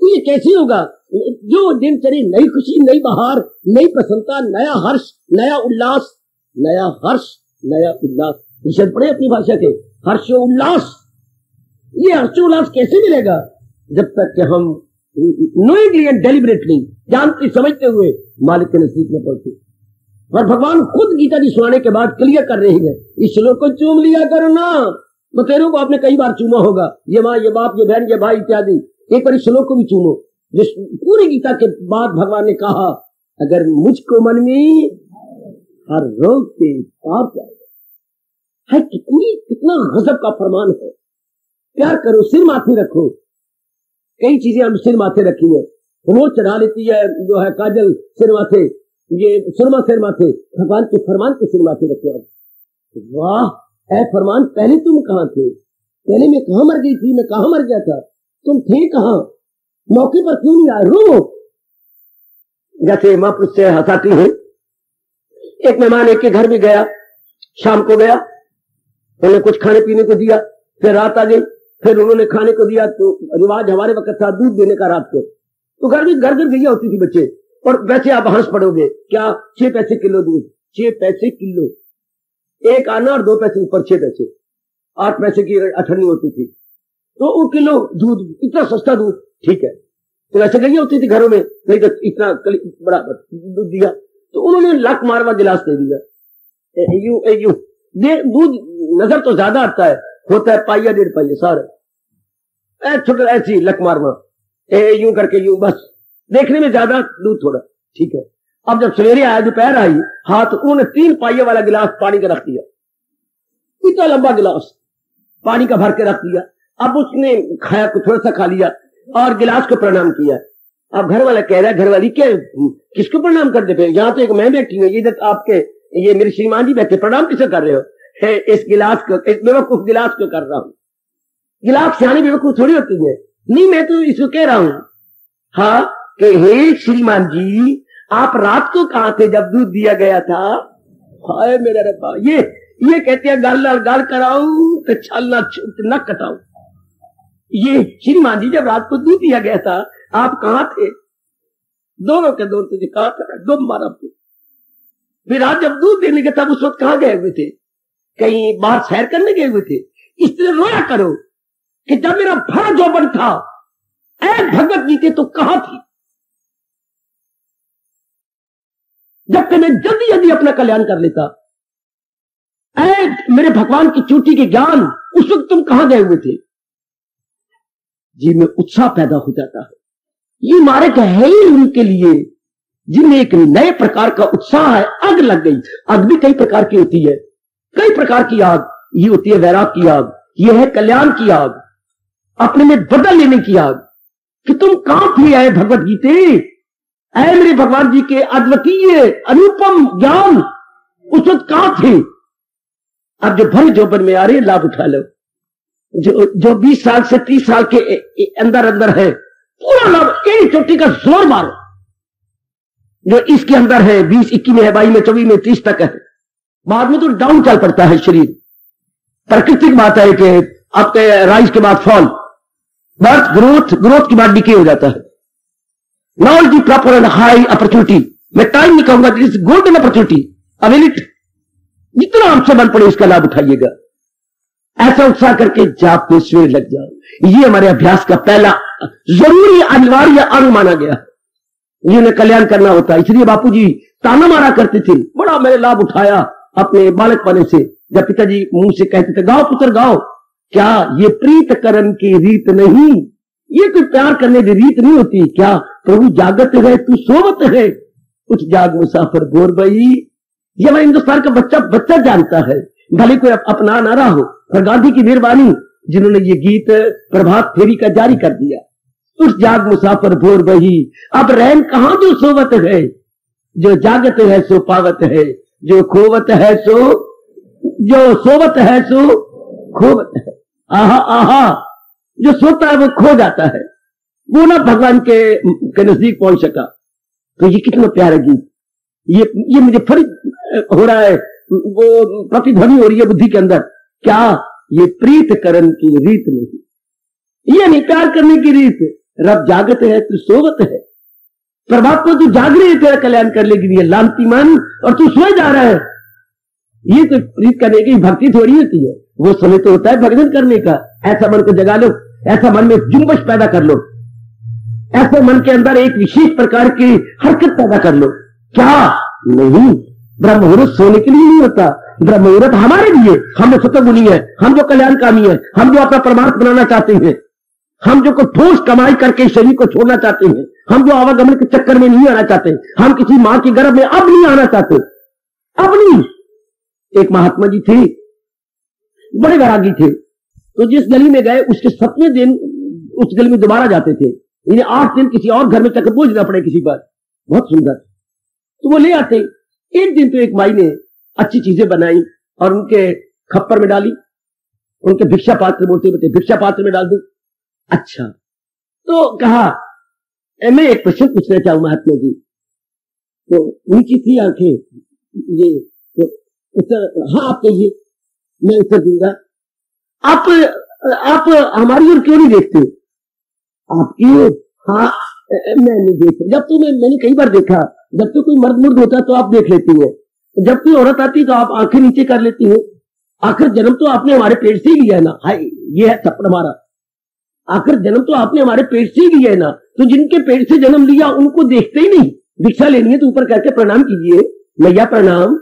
तो ये कैसे होगा, जो दिन चले, नई खुशी, नई बहार, नई प्रसन्नता, नया हर्ष, नया उल्लास, नया हर्ष, नया उल्लास। शब्द पढ़े अपनी भाषा के, हर्षो उल्लास। ये हर्षो उल्लास कैसे मिलेगा, जब तक कि हम नोइंगली एंड डेलिबरेटली, जानते समझते हुए मालिक के नजदीक में पहुंचे। और भगवान खुद गीता जी सुनाने के बाद क्लियर कर रहे हैं, इस श्लोक को चूम लिया करो ना। तो तेरे को आपने कई बार चूमा होगा, ये माँ, ये बाप, ये बहन, ये भाई इत्यादि, एक बार इस श्लोक को भी चूमो। जिस पूरी गीता के बाद भगवान ने कहा, अगर मुझको मन में हर रोग से पाप जाएगा। है कितना गजब का फरमान है। प्यार करो, सिर माथे रखो। कई चीजें हम सिर माथे रखी है, रोज चढ़ा लेती है, जो है काजल सिर माथे, ये सुरमा सिर माथे, भगवान के फरमान को सिर माथे रखो। वाह ऐ फरमान, पहले तुम कहाँ थे, पहले मैं कहाँ मर गई थी, मैं कहाँ मर गया था, तुम थे कहाँ, मौके पर क्यों नहीं आए, रो। जैसे माँ पुरुष से हंसाती है, एक मेहमान एक के घर भी गया, शाम को गया, उन्हें कुछ खाने पीने को दिया, फिर रात आ गई, फिर उन्होंने खाने को दिया। तो रिवाज हमारे वक्त था दूध देने का रात को, तो घर में घर गैया होती थी बच्चे, और वैसे आप हंस पड़ोगे, क्या 6 पैसे किलो दूध, 6 पैसे किलो, 1 आना और 2 पैसे ऊपर 6 पैसे, 8 पैसे की अठन्नी होती थी, तो वो किलो दूध, इतना सस्ता दूध, ठीक है। तो ऐसे नहीं होती थी घरों में, नहीं तो इतना बड़ा दूध दिया, तो उन्होंने लाख मारवा गिलास दे दिया। दूध नजर तो ज्यादा आता है, होता है पाइया 1.5 पाइया सारे, छोटा ऐसी लक मारवा, यूं करके यूं, बस देखने में ज्यादा, दूध थोड़ा, ठीक है। अब जब सवेरे आया, दोपहर आई, हाथ उन्होंने 3 पाइये वाला गिलास पानी का रख दिया, इतना लंबा गिलास पानी का भर के रख दिया। अब उसने खाया, थोड़ा सा खा लिया और गिलास को प्रणाम किया। अब घर वाला कह रहा है, घर वाली क्या, किसको प्रणाम करते पे, यहाँ तो एक मैं बैठी हूँ, इधर आपके ये मेरे श्रीमान जी बैठे, प्रणाम किसे कर रहे हो? इस गिलास को, इस बेवकूफ गिलास को कर रहा हूँ। गिलास सियानी बेवकूफ थोड़ी होती है, नहीं मैं तो इसको कह रहा हूँ, हाँ कि हे श्रीमान जी, आप रात को कहां थे जब दूध दिया गया था? हाय मेरा रब्बा, ये कहते हैं गाल लाल गाल कराऊं तो छलना न कटाऊं। ये श्रीमान जी जब रात को दूध दिया गया था आप कहां थे? दोनों के दोनों तुझे कहा था, दो मारा। फिर आज जब दूध देने के तब उस वक्त कहां गए हुए थे? कहीं बाहर सैर करने गए हुए थे? इसलिए रोया करो कि जब मेरा भरा जौबन था, ऐ भगवत गीता तो कहां थी? जब मैं जल्दी जल्दी अपना कल्याण कर लेता, ऐ मेरे भगवान की चोटी के ज्ञान, उस वक्त तुम कहां गए हुए थे? जी में उत्साह पैदा हो जाता है। ये मार्ग है ही उनके लिए जिनमें एक नए प्रकार का उत्साह है। आग लग गई, आग भी कई प्रकार की होती है, कई प्रकार की आग। ये होती है वैराग की आग, ये है कल्याण की आग, अपने में बदल लेने की आग। कि तुम कहां थे आए भगवत गीते, ऐ मेरे भगवान जी के अद्वितीय अनुपम ज्ञान, उस वक्त कहां थे? अब जो भर जोबन में आ रहे लाभ उठा लो। जो 20 साल से 30 साल के अंदर अंदर है, पूरा लाभ एक चोटी का जोर मारो। जो इसके अंदर है 20, 21 में है, 22 में, 24 में, 30 तक है, बाद में तो डाउन चल पड़ता है शरीर। प्राकृतिक बात है कि आपके राइज के बाद फॉल, बर्थ ग्रोथ के बाद डिके हो जाता है। Not the proper and high opportunity, मैं टाइम नहीं कहूंगा, this golden opportunity, avail it. जितना हमसे बन पड़े इसका लाभ उठाइएगा। ऐसा उत्साह करके जाप पे सवेरे लग जाओ। ये हमारे अभ्यास का पहला जरूरी अनिवार्य अंग माना गया। जिन्हें कल्याण करना होता है, इसलिए बापूजी ताना मारा करते थे। बड़ा मैंने लाभ उठाया अपने बालकपने से, जब पिताजी मुंह से कहते थे गाओ पुत्र गाओ। क्या ये प्रीत करन की रीत नहीं, ये कोई प्यार करने की रीत नहीं होती क्या? प्रभु जागत है तू सोवत है, कुछ जाग मुसाफिर गोर बई। ये हमारे हिंदुस्तान का बच्चा जानता है, भले कोई अपना ना रहा हो। पर गांधी की मेहरबानी जिन्होंने ये गीत प्रभात फेरी का जारी कर दिया, उस जाग मुसाफिर भोर बही। अब रैन कहां जो सोवत है, जो जागत है सो पावत है, जो खोवत है सो, जो सोवत है सो खोवत है। आहा आहा, जो सोता है वो खो जाता है, वो ना भगवान के नजदीक पहुंच सका। तो ये कितना प्यारा गीत, ये मुझे फर्ज हो रहा है, वो प्रतिध्वनि हो रही है बुद्धि के अंदर। क्या ये प्रीत करन की रीत नहीं, ये नहीं प्यार करने की रीत। रब जागत है तू सोवत है, परमात्मा तू जाग रही है तेरा कल्याण कर लेगी, लालती मन, और तू सोए जा रहा है। ये तो प्रीत करने की भक्ति थोड़ी होती है, वो समय तो होता है भजन करने का। ऐसा मन को जगा लो, ऐसा मन में जुम्बश पैदा कर लो, ऐसे मन के अंदर एक विशेष प्रकार की हरकत पैदा कर लो। क्या नहीं, ब्रह्म मुहूर्त सोने के लिए नहीं होता, ब्रह्म मुहूर्त हमारे लिए। हम जो सतगुणी है, हम जो कल्याणकामी है, हम जो अपना परमार्थ बनाना चाहते हैं, हम जो कोई ठोस कमाई करके शरीर को छोड़ना चाहते हैं, हम जो आवागमन के चक्कर में नहीं आना चाहते, हम किसी मां के गर्भ में अब नहीं आना चाहते, अब नहीं। एक महात्मा जी थे, बड़े वैरागी थे, तो जिस गली में गए उसके 7वें दिन उस गली में दोबारा जाते थे। इन्हें 8 दिन किसी और घर में चक्कर बोझना पड़े किसी पर, बहुत सुंदर, तो वो ले आते। एक दिन तो एक माई ने अच्छी चीजें बनाई और उनके खप्पर में डाली, उनके भिक्षा पात्र बोलते भिक्षा पात्र में डाल दी। अच्छा, तो कहा मैं एक प्रश्न पूछना चाहूं महात्मा जी। तो नीचे थी आंखें, ये तो उत्तर, हाँ आप कहिए, मैं उत्तर दूंगा। आप हमारी ओर क्यों नहीं देखते? आपकी ओर? हाँ, मैं नहीं देख, जब तो मैंने कई बार देखा, जब तो कोई मर्द मुर्द होता है तो आप देख लेती है, जब कोई औरत आती तो आप आंखें नीचे कर लेती हो। आखिर जन्म तो आपने हमारे पेट से ही लिया है ना। हाय, ये है थप्पड़ हमारा। आखिर जन्म तो आपने हमारे पेट से ही लिया है ना, तो जिनके पेट से जन्म लिया उनको देखते ही नहीं। भिक्षा लेनी है तो ऊपर करके प्रणाम कीजिए, मैया प्रणाम,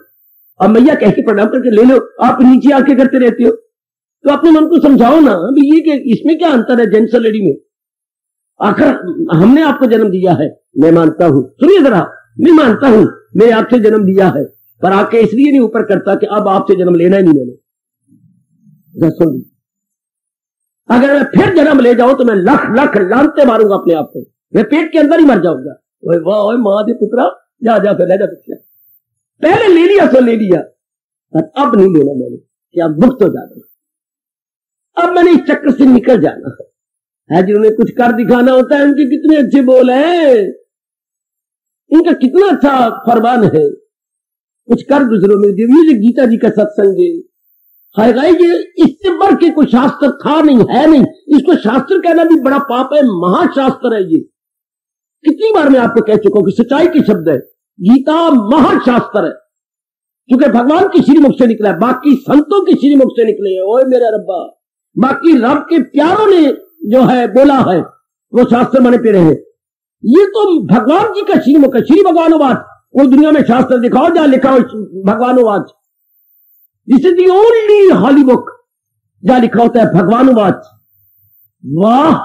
और मैया कह के प्रणाम करके ले लो, आप नीचे आके करते रहते हो। तो अपने मन को समझाओ ना भी ये इसमें क्या अंतर है जेंट्स और लेडी में। आखिर हमने आपको जन्म दिया है, मैं मानता हूं, सुनिए जरा, मैं मानता हूं मैं आपसे जन्म दिया है, पर आके इसलिए नहीं ऊपर करता कि अब आपसे जन्म लेना ही नहीं मैंने। अगर मैं फिर जन्म ले जाऊं तो मैं लख लख लानते मारूंगा अपने आप को, मैं पेट के अंदर ही मर जाऊंगा। वाह माँ दे पुत्रा, जा जा फिर ले जा पिछले, पहले ले लिया सो ले लिया, और अब नहीं लेना मैंने, क्या मुक्त हो जाना। अब मैंने इस चक्कर से निकल जाना है। जिन्होंने कुछ कर दिखाना होता है उनके कितने अच्छे बोल हैं, इनका कितना अच्छा फरमान है, कुछ कर दूसरों में। ये गीता जी का सत्संग है ये, इससे बढ़ के कोई शास्त्र था नहीं, है नहीं। इसको शास्त्र कहना भी बड़ा पाप है, महाशास्त्र है ये। कितनी बार मैं आपको कह चुका हूं कि सच्चाई के शब्द है, गीता महाशास्त्र है, क्योंकि भगवान की श्रीमुख से निकला है, बाकी संतों की श्रीमुख से निकले हैं। ओए मेरा रब्बा, बाकी रब के प्यारों ने जो है बोला है वो शास्त्र बने पेड़े हैं, ये तो भगवान जी का श्रीमुख है। श्री भगवानुवाच, वो दुनिया में शास्त्र दिखाओ जहां लिखा हो भगवानुवाच, this is the only holy book जहां लिखा होता है भगवानुवाच। वाह,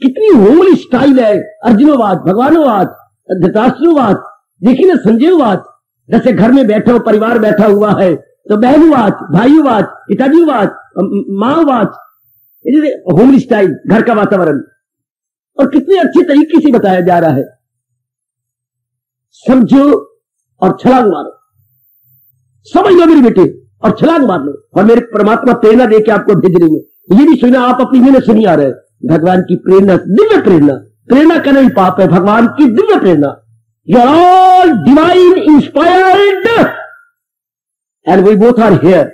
कितनी होमली स्टाइल है। अर्जुनोवाच, भगवानुवाच, धृतराष्ट्रवाच, देखिए ना संजयवाच, जैसे घर में बैठे हो, परिवार बैठा हुआ है तो बहनुवाच, भाईवाच, पिताजीवाच, माँवाच, होमली स्टाइल, घर का वातावरण, और कितने अच्छे तरीके से बताया जा रहा है। समझो और छलांग मारो, समझ लो मेरे बेटे, और छलांग मार लो, और मेरे परमात्मा प्रेरणा दे के आपको भेज रही है। ये भी सुना आप अपनी मेहनत सुनी आ रहे हैं, भगवान की प्रेरणा, दिव्य प्रेरणा। प्रेरणा करना ही पाप है, भगवान की दिव्य प्रेरणा। You are all divine inspired and we both are here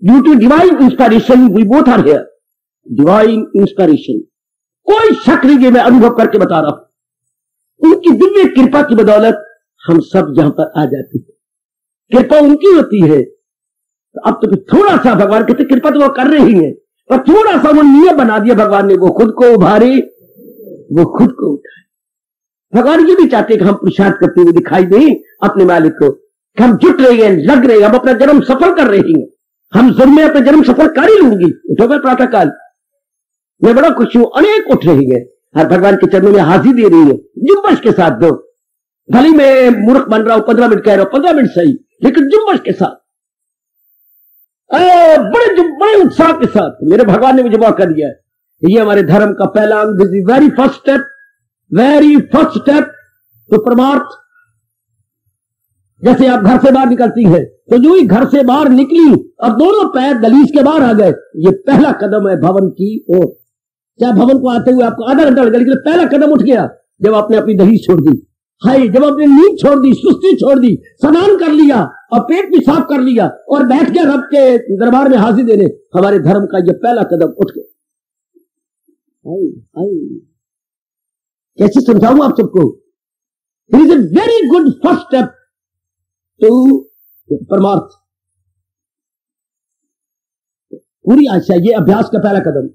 due to divine inspiration. We both are here, divine inspiration, कोई शक नहीं है, मैं अनुभव करके बता रहा हूं। उनकी दिव्य कृपा की बदौलत हम सब यहां पर आ जाते हैं। कृपा उनकी होती है। तो अब तो थोड़ा सा भगवान कहते कृपा तो वो कर रहे ही है, पर थोड़ा सा वो नियम बना दिया भगवान ने, वो खुद को उभारे, वो खुद को उठाए। भगवान ये भी चाहते कि हम पुरुषार्थ करते हुए दिखाई दें अपने मालिक को, कि हम जुट रहे हैं, लग रहे हैं, हम अपना जन्म सफल कर रहे हैं। हम जरूर में अपना जन्म सफल कर ही लूंगी। उठो मैं प्रातः काल, मैं बड़ा खुश हूं, अनेक उठ रही है, हर भगवान के चरणों में हाजिर दे रही है, जुम्बश के साथ दो। भले मैं मूर्ख बन रहा हूं, 15 मिनट कह रहा हूं, 15 मिनट सही, लेकिन जुम्बश के साथ, बड़े उत्साह के साथ। मेरे भगवान ने मुझे मौका दिया है। ये हमारे धर्म का पहला अंग, very first step, very first step तो परमार्थ। जैसे आप घर से बाहर निकलती है तो जो ही घर से बाहर निकली और दोनों पैर दहलीज के बाहर आ गए, ये पहला कदम है भवन की ओर। चाहे भवन को आते हुए आपको आधा घंटा लगे, लेकिन पहला कदम उठ गया जब आपने अपनी दहलीज छोड़ दी। हाय, जब आपने नींद छोड़ दी, सुस्ती छोड़ दी, स्नान कर लिया और पेट भी साफ कर लिया और बैठ गया रब के दरबार में हाजिर देने, हमारे धर्म का यह पहला कदम उठ गया। कैसे समझाऊं आप सबको? It is a very good first step to परमार्थ। पूरी आशा, ये अभ्यास का पहला कदम,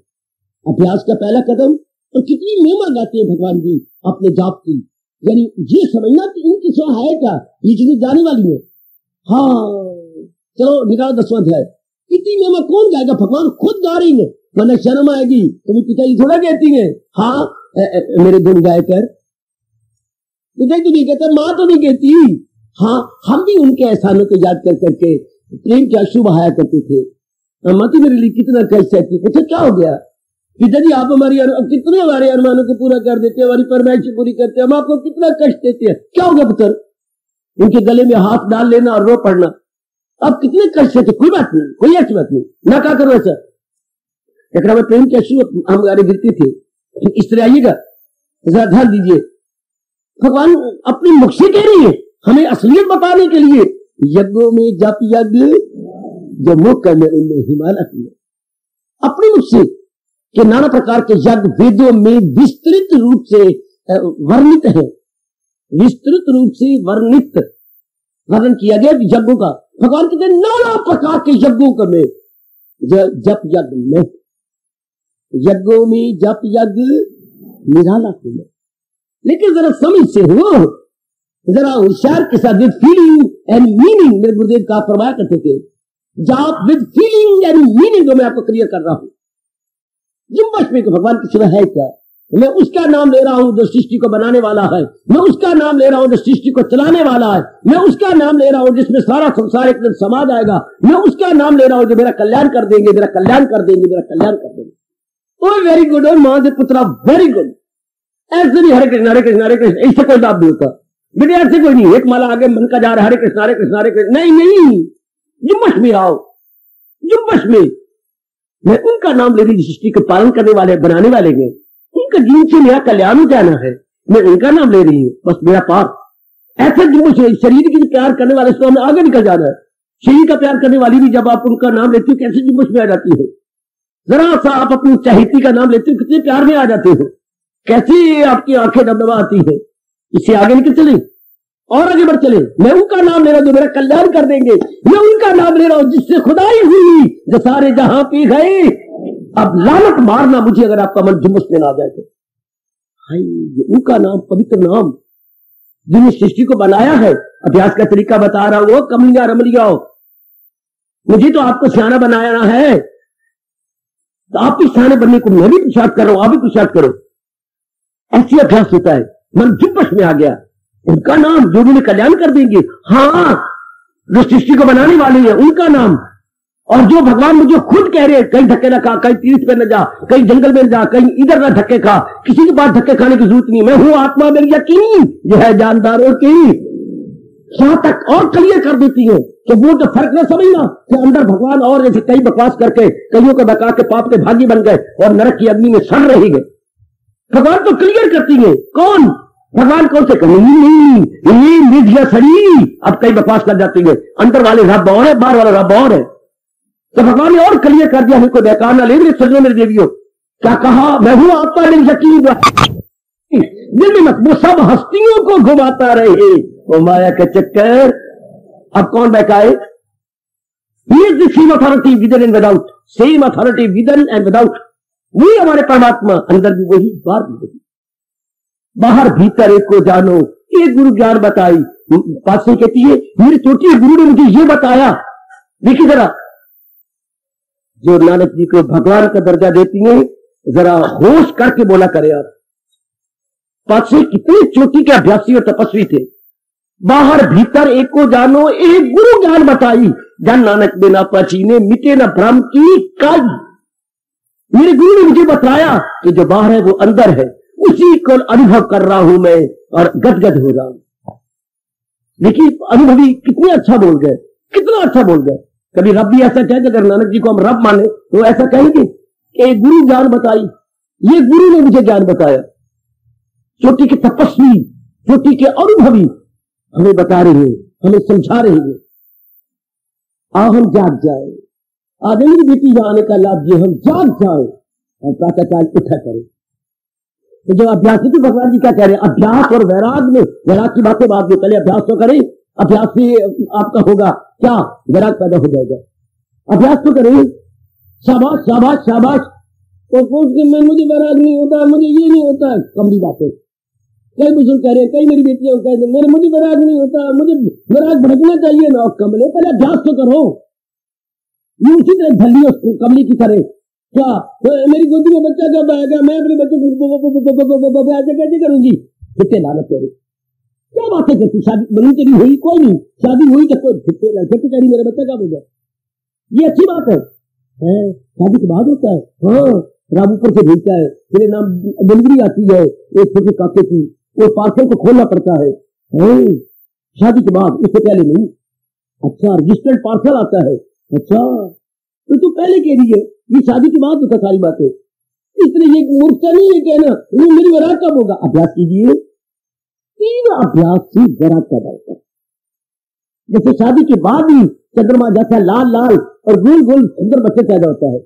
अभ्यास का पहला कदम। और कितनी महिमा गाते हैं भगवान जी अपने जाप की, यानी ये समझना कि इनकी सो है क्या, ये चीजें जाने वाली है। हाँ चलो निकालो 10वां अध्याय। इतनी महिमा कौन गाएगा? भगवान खुद गा रही है, वरना शर्म आएगी। तुम्हें पिताजी थोड़ा कहती है हाँ मेरे गुण गाय कर, पिताजी तो नहीं कहते, माँ तो नहीं कहती। हाँ, हम भी उनके एहसानों को याद कर करके प्रेम के अश्रु बहाया करते थे। मत मेरे लिए कितना कष्ट है। अच्छा क्या हो गया पिताजी, आप हमारी कितने हमारे अरमानों को पूरा कर देते हैं, हमारी फरमाइश पूरी करते हैं, हम आपको कितना कष्ट देते हैं। क्या हो गया पुत्र? उनके गले में हाथ डाल लेना और रो पड़ना, आप कितने कष्ट देते? कोई बात नहीं, कोई ऐसी बात नहीं, ना क्या करो ऐसा। लेकिन हमें प्रेम के अश्रु हमारे गिरते थे। इस तरह आइएगा, जरा ध्यान दीजिए, भगवान अपनी मुख से कह रही है हमें असलियत बताने के लिए, यज्ञों में जप यज्ञ जो मुख करने उनमें हिमालय में, अपनी मुख से कि नाना प्रकार के यज्ञ वेदों में विस्तृत रूप से वर्णित है, विस्तृत रूप से वर्णन किया गया यज्ञों का। भगवान कहते हैं नाना प्रकार के यज्ञों का में जप यज्ञ में, यज्ञों में जप यज्ञ निराला हूं मैं। लेकिन जरा समझ से हो, जरा होशियार के साथ विद फीलिंग एंड मीनिंग, मेरे गुरुदेव का प्रवाह करते थे, जाप विद फीलिंग एंड मीनिंग जो मैं आपको क्लियर कर रहा हूं। जुम्बश में भगवान की सिवा है क्या? मैं उसका नाम ले रहा हूं जो सृष्टि को बनाने वाला है, मैं उसका नाम ले रहा हूं जो सृष्टि को चलाने वाला है, मैं उसका नाम ले रहा हूं जिसमें सारा संसार एक दिन समा जाएगा, मैं उसका नाम ले रहा हूं जो मेरा कल्याण कर देंगे, मेरा कल्याण कर देंगे, मेरा कल्याण कर देंगे। ओ वेरी गुड, और महादेव पुत्रा वेरी गुड। ऐसे भी हरे कृष्ण हरे कृष्ण हरे कृष्ण, इससे कोई लाभ नहीं होता बेटे, ऐसे कोई नहीं। एक माला आगे मन का जा रहा है, हरे कृष्ण हरे कृष्ण हरे कृष्ण, नहीं, जुम्बश में आओ। जुम्बश में मैं उनका नाम ले रही सृष्टि को पालन करने वाले, बनाने वाले हैं, उनका जीवन से मेरा कल्याण हो जाना है, मैं उनका नाम ले रही हूं, बस मेरा पार। ऐसा जुम्बश है। शरीर की प्यार करने वाले से हमें आगे निकल जाना है। शरीर का प्यार करने वाली भी जब आप उनका नाम लेते हो कैसे जुम्बश में आ जाती हो। जरा सा आप अपनी चाहती का नाम लेते हो कितने प्यार में आ जाते हो, कैसी आपकी आंखें दबदबा आती है। इससे आगे निकल चले और आगे बढ़ चले। मैं उनका नाम ले रहा हूं जो मेरा कल्याण कर देंगे, मैं उनका नाम ले रहा हूं जिससे खुदाई हुई जो सारे जहां पी गए। अब लानत मारना मुझे अगर आपका मन जुम्बश में ना जाए तो। हाय, उनका नाम, पवित्र नाम जिन्हें सृष्टि को बनाया है। अभ्यास का तरीका बता रहा हूं, कमलिया रमलिया, मुझे तो आपको सियाना बनाना है, तो आप भी सियाने बनने को मैं भी पुरुषार्थ कर रहा हूं, आप भी पुरुषार्थ करो। ऐसी अभ्यास होता है। मन जुम्बश में आ गया, उनका नाम जो उन्हें कल्याण कर देंगे। हाँ, जो सृष्टि को बनाने वाले हैं उनका नाम, और जो भगवान मुझे खुद कह रहे हैं कहीं धक्के न खा, कहीं तीर्थ पे न जा, कहीं जंगल में न जा, कहीं इधर ना धक्के खा, किसी के पास धक्के खाने की जरूरत नहीं, मैं हूं आत्मा मेरी यकीन जो है जानदारों की। यहां तक और क्लियर कर देती है कि वो जो फर्क न समझना कि अंदर भगवान और जैसे कई बकवास करके कईयों को बका के पाप के भागी बन गए और नरक की अग्नि में सड़ रही गए। भगवान तो क्लियर करती है। कौन भगवान? कौन से? नहीं शरीर। अब कई बकवास कर जाती है, अंदर वाले रब और है, बाहर वाला रब और है। तो भगवान ने और क्लियर कर दिया, हमको बेकार ना ले मेरे सजनों मेरे देवियों। क्या कहा? मैं हूं आत्मा मेरी यकीन। दिल में मत, वो सब हस्तियों को घुमाता रहे वो माया के चक्कर। अब कौन बहकाए? Same authority within and without, same authority within and without. वही हमारे परमात्मा, अंदर भी वही, बाहर भी वही। बाहर भीतर एक को जानो, एक गुरु ज्ञान बताई। बात सही कहती है, मेरे चोटी गुरु ने मुझे ये बताया। देखिए जरा, जो नानक जी को भगवान का दर्जा देती है, जरा होश करके बोला करे यार। पासे कितने चोटी के अभ्यासी और तपस्वी थे। बाहर भीतर एक को जानो, एक गुरु ज्ञान बताई। जन नानक बिना पचीने मिटे न भ्रम की काई। मेरे गुरु ने मुझे बताया कि जो बाहर है वो अंदर है, उसी को अनुभव कर रहा हूं मैं और गदगद हो रहा हूं। देखिए अनुभवी कितने अच्छा बोल गए, कितना अच्छा बोल गए। कभी रब भी ऐसा कहे, अगर नानक जी को हम रब माने तो ऐसा कहेंगे कि गुरु ज्ञान बताई, ये गुरु ने मुझे ज्ञान बताया। चोटी के तपस्वी, चोटी के अनुभवी हमें बता रहे हैं, हमें समझा रहे हैं। आओ हम जाग जाए, आज मेरी बेटी जाने का लाभ ये, हम जाग जाए और प्रातःकाल उठा करें। तो जब अभ्यास की भगवान जी क्या कह रहे हैं? अभ्यास और वैराग में, वैराग की बातें बाद में, पहले अभ्यास तो करें। अभ्यास से आपका होगा क्या? वैराग पैदा हो जाएगा। अभ्यास तो करें। शाबाश शाबाश शाबाश। तो मुझे वैराग नहीं होता, मुझे ये नहीं होता, कमली बातें। कई बुजुर्ग कह रहे हैं, कई मेरी बेटियां कहते हैं मुझे वैराग नहीं होता, मुझे वैराग भड़कना चाहिए ना। कमले पहले अभ्यास तो करो। ये उसी तरह धल्ली उसको कमली की तरह। क्या मेरी गोदी में बच्चा कब आएगा, मैं अपने बच्चे को ऐसे कैसे करूंगी? कितने लालच करो, क्या बातें करती। शादी बनी तेरी हुई कोई नहीं, शादी हुई तो कितने कह रही मेरा बच्चा कब होगा? ये अच्छी बात है। शादी के बाद होता है। हाँ, राम ऊपर से भेजता है, मेरे नाम डिलीवरी आती है एक छोटे काके की, वो पार्सल को खोलना पड़ता है। शादी के बाद, इससे पहले नहीं। अच्छा, रजिस्टर्ड पार्सल आता है। अच्छा, तो पहले कह रही है ये शादी के बाद होता सारी बातें। इसलिए ये मूर्खता नहीं है कहना ये मेरी वैराग कब होगा। अभ्यास कीजिए, तीन अभ्यास से वैराग पैदा होता है। जैसे शादी के बाद ही चंद्रमा जैसा लाल लाल और गोल गोल सुंदर बच्चे पैदा होता है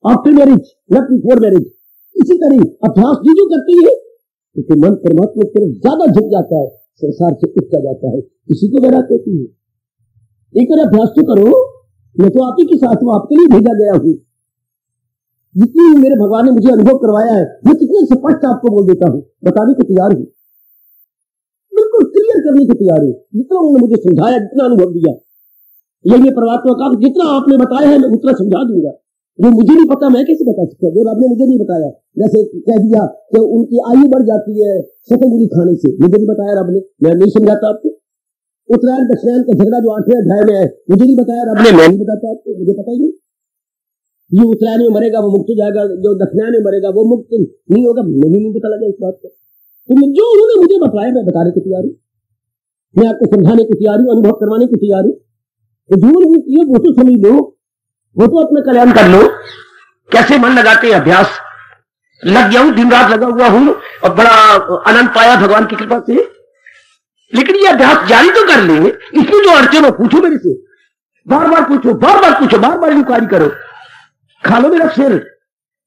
after marriage, not before marriage. इसी तरह अभ्यास जो करती है क्योंकि मन परमात्मा की तरफ ज्यादा झुक जाता है, संसार से उठ जाता है। इसी को वैराग्य कहती है। एक बार अभ्यास तो करो, मैं तो आप ही के साथ में आपके लिए भेजा गया हूं। जितनी मेरे भगवान ने मुझे अनुभव करवाया है वो कितने स्पष्ट आपको बोल देता हूं, बताने को तैयार हूं, बिल्कुल क्लियर करने को तैयार हूं। जितना उन्होंने मुझे समझाया, जितना अनुभव दिया, यही परमात्मा का जितना आपने बताया है मैं उतना समझा दूंगा। जो मुझे नहीं पता मैं कैसे बता सकता, जो आपने मुझे नहीं बताया। जैसे कह दिया कि उनकी आयु बढ़ जाती है शतंगुरी खाने से, मुझे नहीं बताया रब ने, मैं नहीं समझाता आपको। उत्तरायण दक्षिणायन का झगड़ा जो 8वें अध्याय में है, मुझे नहीं बताया रब ने, मैं नहीं बताता आपको, मुझे पता ही नहीं। ये उत्तरायण में मरेगा वो मुक्त हो जाएगा, जो दक्षिणायन में मरेगा वो मुक्त नहीं होगा, मुझे नहीं पता लगा इस बात का। तो जो उन्होंने मुझे बताया मैं बताने को तैयार हूँ, मैं आपको समझाने को तैयार हूँ, अनुभव करवाने को तैयार हूँ। तो जो उन्होंने किया वो तो समझ लो, वो तो अपना कल्याण कर लो। कैसे मन लगाते हैं, अभ्यास लग गया हूं, दिन रात लगा हुआ हूं और बड़ा आनंद पाया भगवान की कृपा से। लेकिन ये अभ्यास जारी तो कर लेंगे, इसमें जो अड़चन हो पूछो मेरे से, बार बार पूछो, बार बार पूछो, बार बार इंक्वायरी करो। खा लो मेरा सिर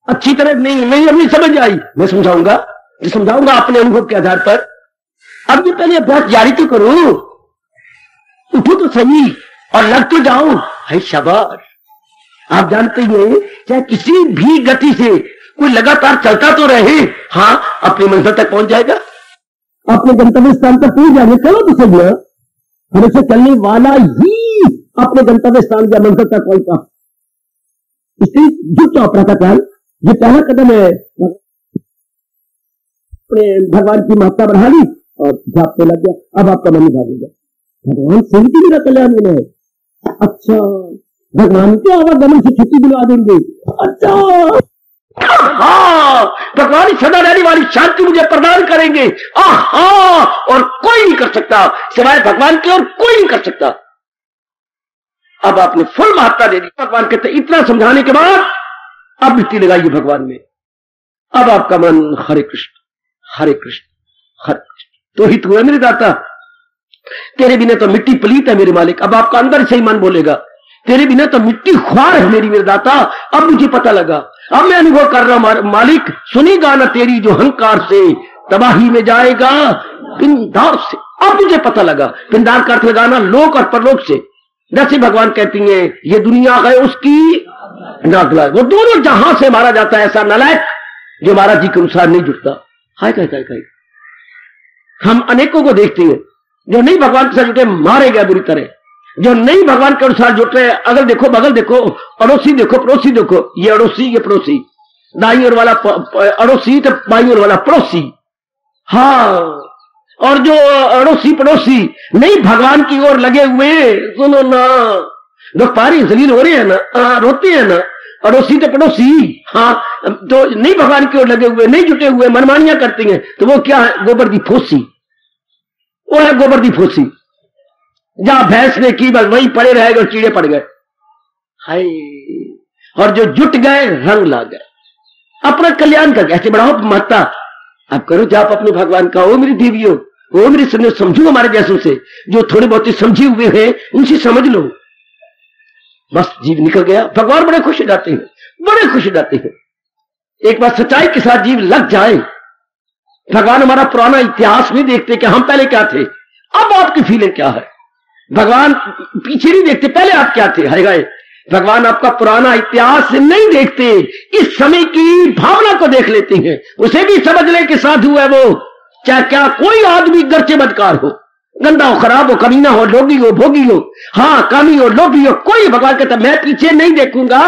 अच्छी तरह, नहीं अब नहीं समझ आई, मैं समझाऊंगा अपने अनुभव के आधार पर। अब ये पहले अभ्यास जारी तो करो, उठो तो सही और लग तो जाओ। है शाबाश। आप जानते हैं चाहे किसी भी गति से कोई लगातार चलता तो रहे, हाँ अपनी मंजिल तक पहुंच जाएगा, अपने गंतव्य स्थान तक पहुंच जाएंगे। चलो तो सही है, हमेशा चलने वाला ही अपने गंतव्य स्थान या मंजिल तक पहुंचता। इसलिए जुट जाओ अपना प्यार, ये पहला कदम है। अपने भगवान की महत्ता बढ़ा ली और जाप पे लग गया, अब आपका मन भागेगा। भगवान सही भी मेरा कल्याण में है। अच्छा, भगवान के आवागमन से छुट्टी दिलवा देंगे। अच्छा हाँ, भगवान सदा रहने वाली शांति मुझे प्रदान करेंगे। आहा, और कोई नहीं कर सकता सिवाय भगवान के, और कोई नहीं कर सकता। अब आपने फुल महत्ता दे दी। भगवान कहते इतना समझाने के बाद अब वृत्ति लगाइए भगवान में। अब आपका मन हरे कृष्ण हरे कृष्ण हरे कृष्ण, तो ही तू है मेरे दाता, तेरे बिना तो मिट्टी पलीत है मेरे मालिक। अब आपका अंदर से ही मन बोलेगा तेरे बिना तो मिट्टी ख्वार है मेरी मेरे दाता। अब मुझे पता लगा, अब मैं अनुभव कर रहा हूं मालिक, सुनेगा ना तेरी जो हंकार से तबाही में जाएगा पिंडार से। अब मुझे पता लगा, पिंडार का अर्थ लगाना लोक और परलोक से। जैसे भगवान कहती है ये दुनिया है उसकी नागला, वो दोनों जहां से मारा जाता है ऐसा नालायक जो महाराज जी के अनुसार नहीं जुटता। हाय काय हम अनेकों को देखते हैं जो नहीं भगवान के साथ जुटे मारे गए बुरी तरह, जो नहीं भगवान के अनुसार जुट रहे। अगर देखो बगल देखो, अड़ोसी देखो, पड़ोसी देखो, ये अड़ोसी ये पड़ोसी, दाई ओर वाला अड़ोसी तो बाई ओर वाला पड़ोसी। हाँ, और जो अड़ोसी पड़ोसी नहीं भगवान की ओर लगे हुए, सुनो ना लोग पारी जलील हो रहे हैं ना, रोते हैं ना, अड़ोसी तो पड़ोसी। हाँ, तो नहीं भगवान की ओर लगे हुए, नहीं जुटे हुए, मनमानियां करती हैं, तो वो क्या है, गोबर दी फोसी। वो है गोबर दी फोसी, जहां भैंस ने की बस वहीं पड़े रह गए और कीड़े पड़ गए। हाय, और जो जुट गए रंग ला गए। अपना कल्याण का कैसे बढ़ाओ महत्ता। अब करो जाप अपने भगवान का। ओ मेरी देवियों, ओ मेरी सुनो, समझो हमारे जैसों से, जो थोड़े बहुत समझे हुए हैं उनसे समझ लो। बस जीव निकल गया, भगवान बड़े खुश हो जाते हैं, बड़े खुश हो जाते हैं। एक बार सच्चाई के साथ जीव लग जाए, भगवान हमारा पुराना इतिहास नहीं देखते कि हम पहले क्या थे, अब आपकी फीलिंग क्या है। भगवान पीछे नहीं देखते पहले आप क्या थे। हाय गाय, भगवान आपका पुराना इतिहास नहीं देखते, इस समय की भावना को देख लेते हैं। उसे भी समझ ले कि साधु है वो, चाहे क्या कोई आदमी गर्चे बदकार हो, गंदा हो, खराब हो, कमीना हो, लोभी हो, भोगी हो, हाँ कामी हो, लोभी हो, कोई भगवान कहता मैं पीछे नहीं देखूंगा।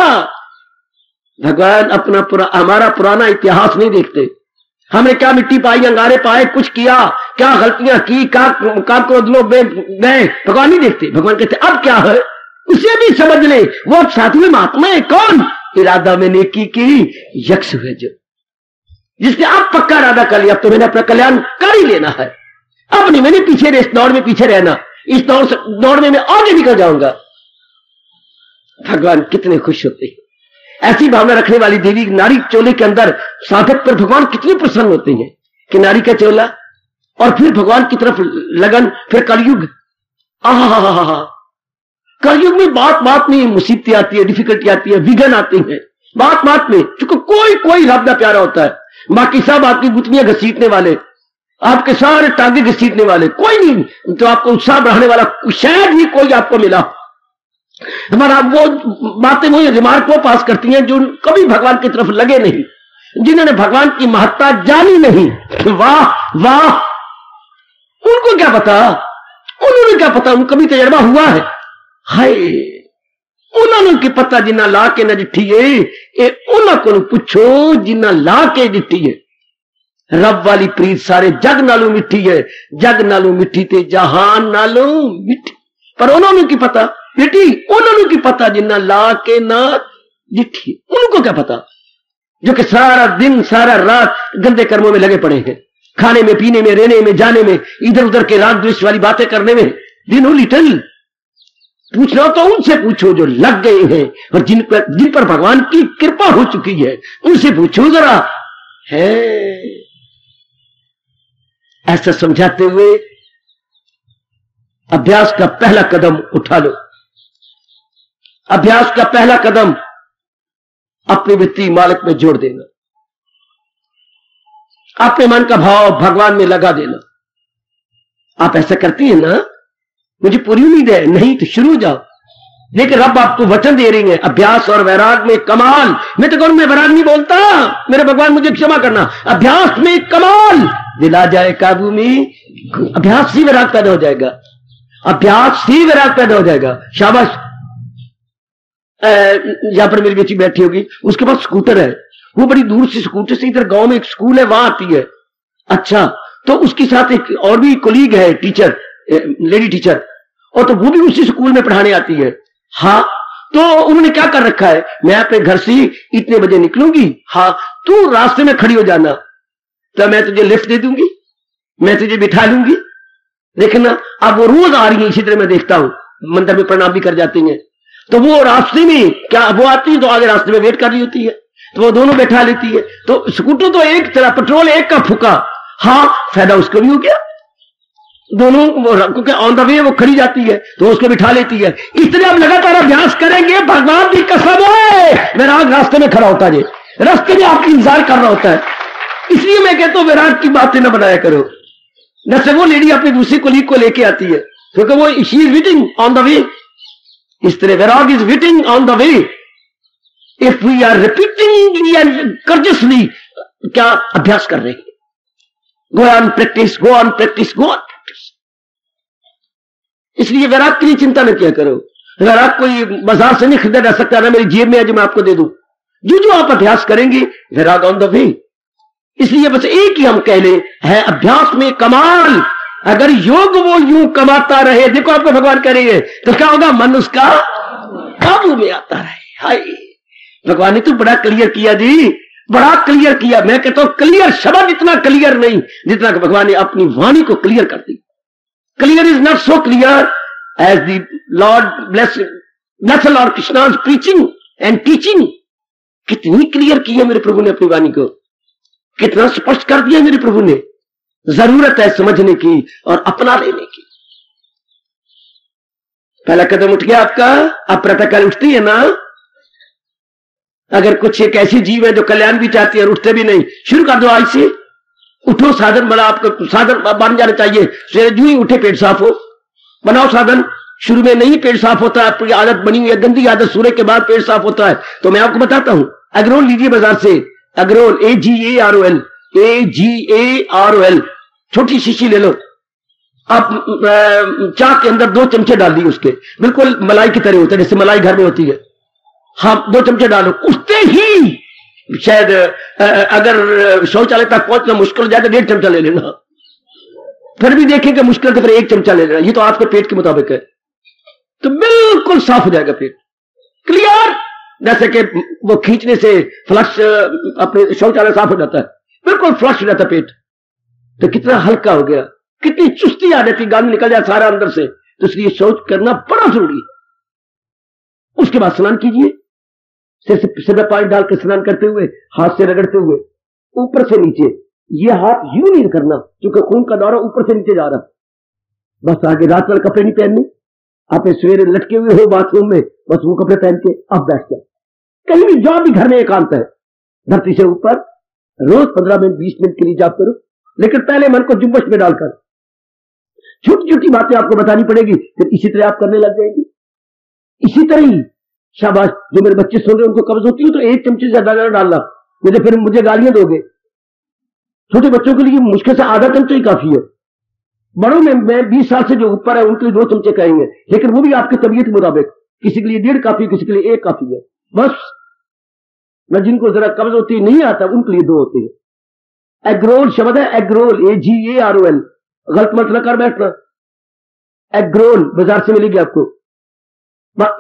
भगवान अपना हमारा पुराना इतिहास नहीं देखते। हमने क्या मिट्टी पाई, अंगारे पाए, कुछ किया, क्या गलतियां की, क्या क्रोध लोभ में गए, भगवान नहीं देखते। भगवान कहते अब क्या है उसे भी समझ ले, वो साधु में महात्मा है कौन, इरादा में नेकी की यक्ष है जो, जिसने अब पक्का इरादा कर लिया, अब तो मैंने अपना कल्याण कर ही लेना है। अब नहीं मैंने पीछे इस दौड़ में पीछे रहना, इस दौड़ में मैं आगे निकल जाऊंगा। भगवान कितने खुश होते हैं। ऐसी भावना रखने वाली देवी नारी चोले के अंदर साधक पर भगवान कितने प्रसन्न होते हैं कि नारी का चोला, और फिर भगवान की तरफ लगन, फिर कलयुग। आहा, कलयुग में बात बात में मुसीबतें आती है, डिफिकल्टी आती है, विघन आते हैं बात बात में, क्योंकि कोई रब का प्यारा होता है, बाकी सब आपकी गुतनियां घसीटने वाले। आपके सारे टांगे घसीटने वाले कोई नहीं, तो आपको उत्साह बढ़ाने वाला शायद ही कोई आपको मिला। हमारा वो बातें वही रिमार्क वो पास करती हैं जो कभी भगवान की तरफ लगे नहीं, जिन्होंने भगवान की महत्ता जानी नहीं। वाह वाह, उनको क्या पता, उन्होंने क्या पता, उनको कभी तजर्बा हुआ है। हाय, उन्होंने की पता जिन्ना ला के न डिठी है, उन्होंने पूछो जिन्ना ला के डिठी है। रब वाली प्रीत सारे जग नालों मिठी है, जग नालों मिठी ते जहान नालों मिठी, पर उन्होंने की पता बेटी, उन्होंने की पता जिन्ना ला के ना डिठी। उनको क्या पता जो कि सारा दिन सारा रात गंदे कर्मों में लगे पड़े हैं, खाने में, पीने में, रहने में, जाने में, इधर उधर के राग द्वेष वाली बातें करने में। दिन हो लिटल, पूछना तो उनसे पूछो जो लग गए हैं और जिन पर भगवान की कृपा हो चुकी है, उनसे पूछो जरा। है ऐसा समझाते हुए अभ्यास का पहला कदम उठा लो। अभ्यास का पहला कदम अपनी वृत्ति मालिक में जोड़ देना, अपने मन का भाव भगवान में लगा देना। आप ऐसा करती हैं ना, मुझे पूरी उम्मीद है, नहीं तो शुरू हो जाओ। लेकिन रब आपको वचन दे रही है, अभ्यास और वैराग में कमाल। मैं तो कहूं मैं वैराग नहीं बोलता, मेरे भगवान मुझे क्षमा करना। अभ्यास में कमाल, दिला जाए काबू में, अभ्यास से वैराग पैदा हो जाएगा, अभ्यास से वैराग पैदा हो जाएगा। शाबाश। यहां पर मेरी बेटी बैठी होगी, उसके पास स्कूटर है, वो बड़ी दूर से स्कूटर से इधर गांव में एक स्कूल है वहां आती है। अच्छा, तो उसके साथ एक और भी कोलीग है, टीचर, लेडी टीचर, और तो वो भी उसी स्कूल में पढ़ाने आती है। हाँ, तो उन्होंने क्या कर रखा है, मैं अपने घर से इतने बजे निकलूंगी, हाँ तू रास्ते में खड़ी हो जाना, तो मैं तुझे लिफ्ट दे दूंगी, मैं तुझे बिठा लूंगी। देखना, अब वो रोज आ रही है, इसी तरह मैं देखता हूं, मंदिर में प्रणाम भी कर जाती हैं। तो वो रास्ते में क्या, वो आती है तो आगे रास्ते में वेट कर रही होती है, तो वो दोनों बैठा लेती है। तो स्कूटर तो एक तरह, पेट्रोल एक का फूका, हाँ फायदा उसको भी हो गया, दोनों क्योंकि ऑन द वे वो खड़ी जाती है तो उसको बिठा लेती है। इसलिए आप लगातार अभ्यास करेंगे, भगवान की कसम है, वैराग रास्ते में खड़ा होता है, रास्ते में आपकी इंतजार कर रहा होता है। इसलिए मैं कहता हूं वैराग की बातें न बनाया करो। न से वो लेडी अपनी दूसरी कोलीग को लेके आती है, क्योंकि वो she is waiting on the way. इस तरह वैराग is waiting on the way. If we are repeatingly and courageously, क्या अभ्यास कर रहे हैं, go on practice, go on practice, go on practice. इसलिए वैराग के लिए चिंता न किया करो। वैराग कोई बाजार से नहीं खरीदा जा सकता, ना मेरी जेब में है जो मैं आपको दे दूं। जो जो आप अभ्यास करेंगे, वैराग ऑन द वे। इसलिए बस एक ही हम कह ले है, अभ्यास में कमाल। अगर योग वो यूं कमाता रहे, देखो आपको भगवान कह रहे हैं, तो क्या होगा, मन उसका काबू में आता रहे। हाय, भगवान ने तो बड़ा क्लियर किया जी, बड़ा क्लियर किया। मैं कहता हूं क्लियर शब्द इतना क्लियर नहीं जितना कि भगवान ने अपनी वाणी को क्लियर कर दी। Clear is not so clear as the Lord bless Lord Krishna's preaching and teaching. कितनी क्लियर की है मेरे प्रभु ने अपनी वाणी को, कितना स्पष्ट कर दिया मेरे प्रभु ने। जरूरत है समझने की और अपना लेने की। पहला कदम उठ गया आपका। अब प्रातःकाल उठती है ना, अगर कुछ एक ऐसी जीव है जो कल्याण भी चाहती है और उठते भी नहीं, शुरू कर दो आज से। उठो, साधन बना, आपको साधन बन जाना चाहिए। सवेरे जो ही उठे पेट साफ हो, बनाओ साधन। शुरू में नहीं पेट साफ होता, आपकी आदत बनी हुई है, गंदी आदत, सूर्य के बाद पेट साफ होता है। तो मैं आपको बताता हूं, अग्रोल लीजिए बाजार से, अग्रोल, AGAROL, AGAROL, छोटी शीशी ले लो। आप चाक के अंदर 2 चमचे डाल दिए उसके, बिल्कुल मलाई की तरह होता है, जैसे मलाई घर में होती है। हाँ, 2 चमचे डालो। उठते ही शायद अगर शौचालय तक पहुंचना मुश्किल हो जाए तो 1.5 चमचा ले लेना, फिर भी देखेंगे मुश्किल तो फिर 1 चमचा ले लेना। ये तो आपके पेट के मुताबिक है, तो बिल्कुल साफ हो जाएगा पेट, क्लियर। जैसे कि वो खींचने से फ्लश, अपने शौचालय साफ हो जाता है, बिल्कुल फ्लश हो जाता है पेट। तो कितना हल्का हो गया, कितनी चुस्ती आ जाती, गांव निकल जाए सारा अंदर से। तो इसलिए शौच करना बड़ा जरूरी है। उसके बाद स्नान कीजिए, सिर में पानी डालकर स्नान करते हुए, हाथ से रगड़ते हुए, ऊपर से नीचे। ये हाथ यूं नहीं करना क्योंकि खून का दौरा ऊपर से नीचे जा रहा। बस आगे रात वाले कपड़े नहीं पहनने, आप सवेरे लटके हुए हो बाथरूम में, बस वो कपड़े पहन के आप बैठ जाओ। कहीं भी जाओ, भी घर में एकांत है, धरती से ऊपर रोज 15 मिनट 20 मिनट के लिए जाप करो। लेकिन पहले मन को जुम्बश में डालकर छोटी छोटी बातें आपको बतानी पड़ेगी, फिर इसी तरह आप करने लग जाएंगे। इसी तरह ही शाबाश, जो मेरे बच्चे सुन रहे हैं उनको कब्ज होती हो तो 1 चमचे से ज्यादा डालना, नहीं तो फिर मुझे गालियां दोगे। छोटे बच्चों के लिए मुश्किल से आधा चमचा ही काफी है। बड़ों में मैं 20 साल से जो ऊपर है उनके लिए 2 चमचे कहेंगे, लेकिन वो भी आपकी तबीयत के मुताबिक, किसी के लिए 1.5 काफी, किसी के लिए 1 काफी है बस। मैं जिनको जरा कब्ज होती नहीं आता उनके लिए 2 होते हैं। एग्रोल शब्द है, एग्रोल, AGAROL, गलत मत न कर बैठना। एग्रोल बाजार से मिलेगी आपको।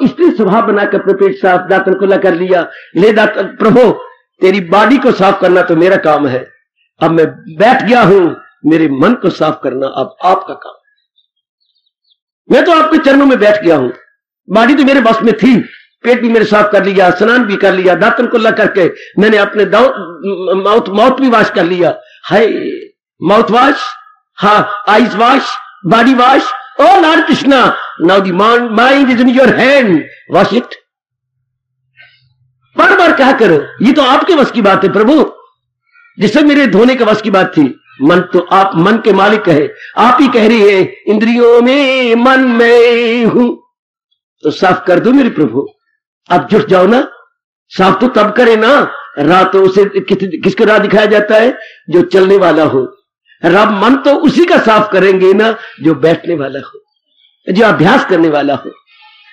इसलिए स्वभाव बनाकर अपने पेट साफ, दांतन खुला कर लिया। ले दांतन, प्रभु तेरी बॉडी को साफ करना तो मेरा काम है, अब मैं बैठ गया हूं, मेरे मन को साफ करना अब आपका काम। मैं तो आपके चरणों में बैठ गया हूं, बॉडी तो मेरे बस में थी, पेट भी मेरे साफ कर लिया, स्नान भी कर लिया, दांतन खुला करके मैंने अपने माउथ भी वॉश कर लिया। हाय माउथ वॉश, हाँ eyes wash, body wash. Oh Lord Krishna, now the mind is in your hand, wash it. बार बार क्या करो, ये तो आपके वश की बात है प्रभु, जिससे मेरे धोने के वश की बात थी। मन तो आप मन के मालिक है, आप ही कह रही है इंद्रियों में मन में हूं, तो साफ कर दो मेरे प्रभु। अब जुट जाओ ना, साफ तो तब करे ना, राह तो उसे किसको राह दिखाया जाता है, जो चलने वाला हो। रब मन तो उसी का साफ करेंगे ना जो बैठने वाला हो, जो अभ्यास करने वाला हो।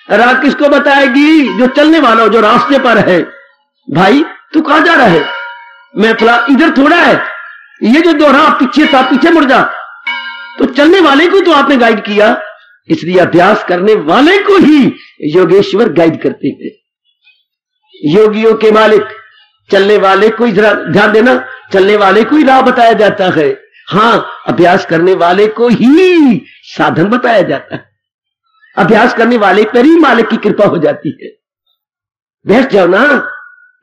राह किसको बताएगी, जो चलने वाला हो, जो रास्ते पर है। भाई तू कहां जा रहा है, मैं फला इधर थोड़ा है, ये जो दोहरा पीछे था, पीछे मुड़ जा। तो चलने वाले को तो आपने गाइड किया, इसलिए अभ्यास करने वाले को ही योगेश्वर गाइड करते हैं। योगियों के मालिक, चलने वाले को ही जरा ध्यान देना, चलने वाले को ही राह बताया जाता है। हाँ, अभ्यास करने वाले को ही साधन बताया जाता है। अभ्यास करने वाले पर ही मालिक की कृपा हो जाती है। बैठ जाओ ना,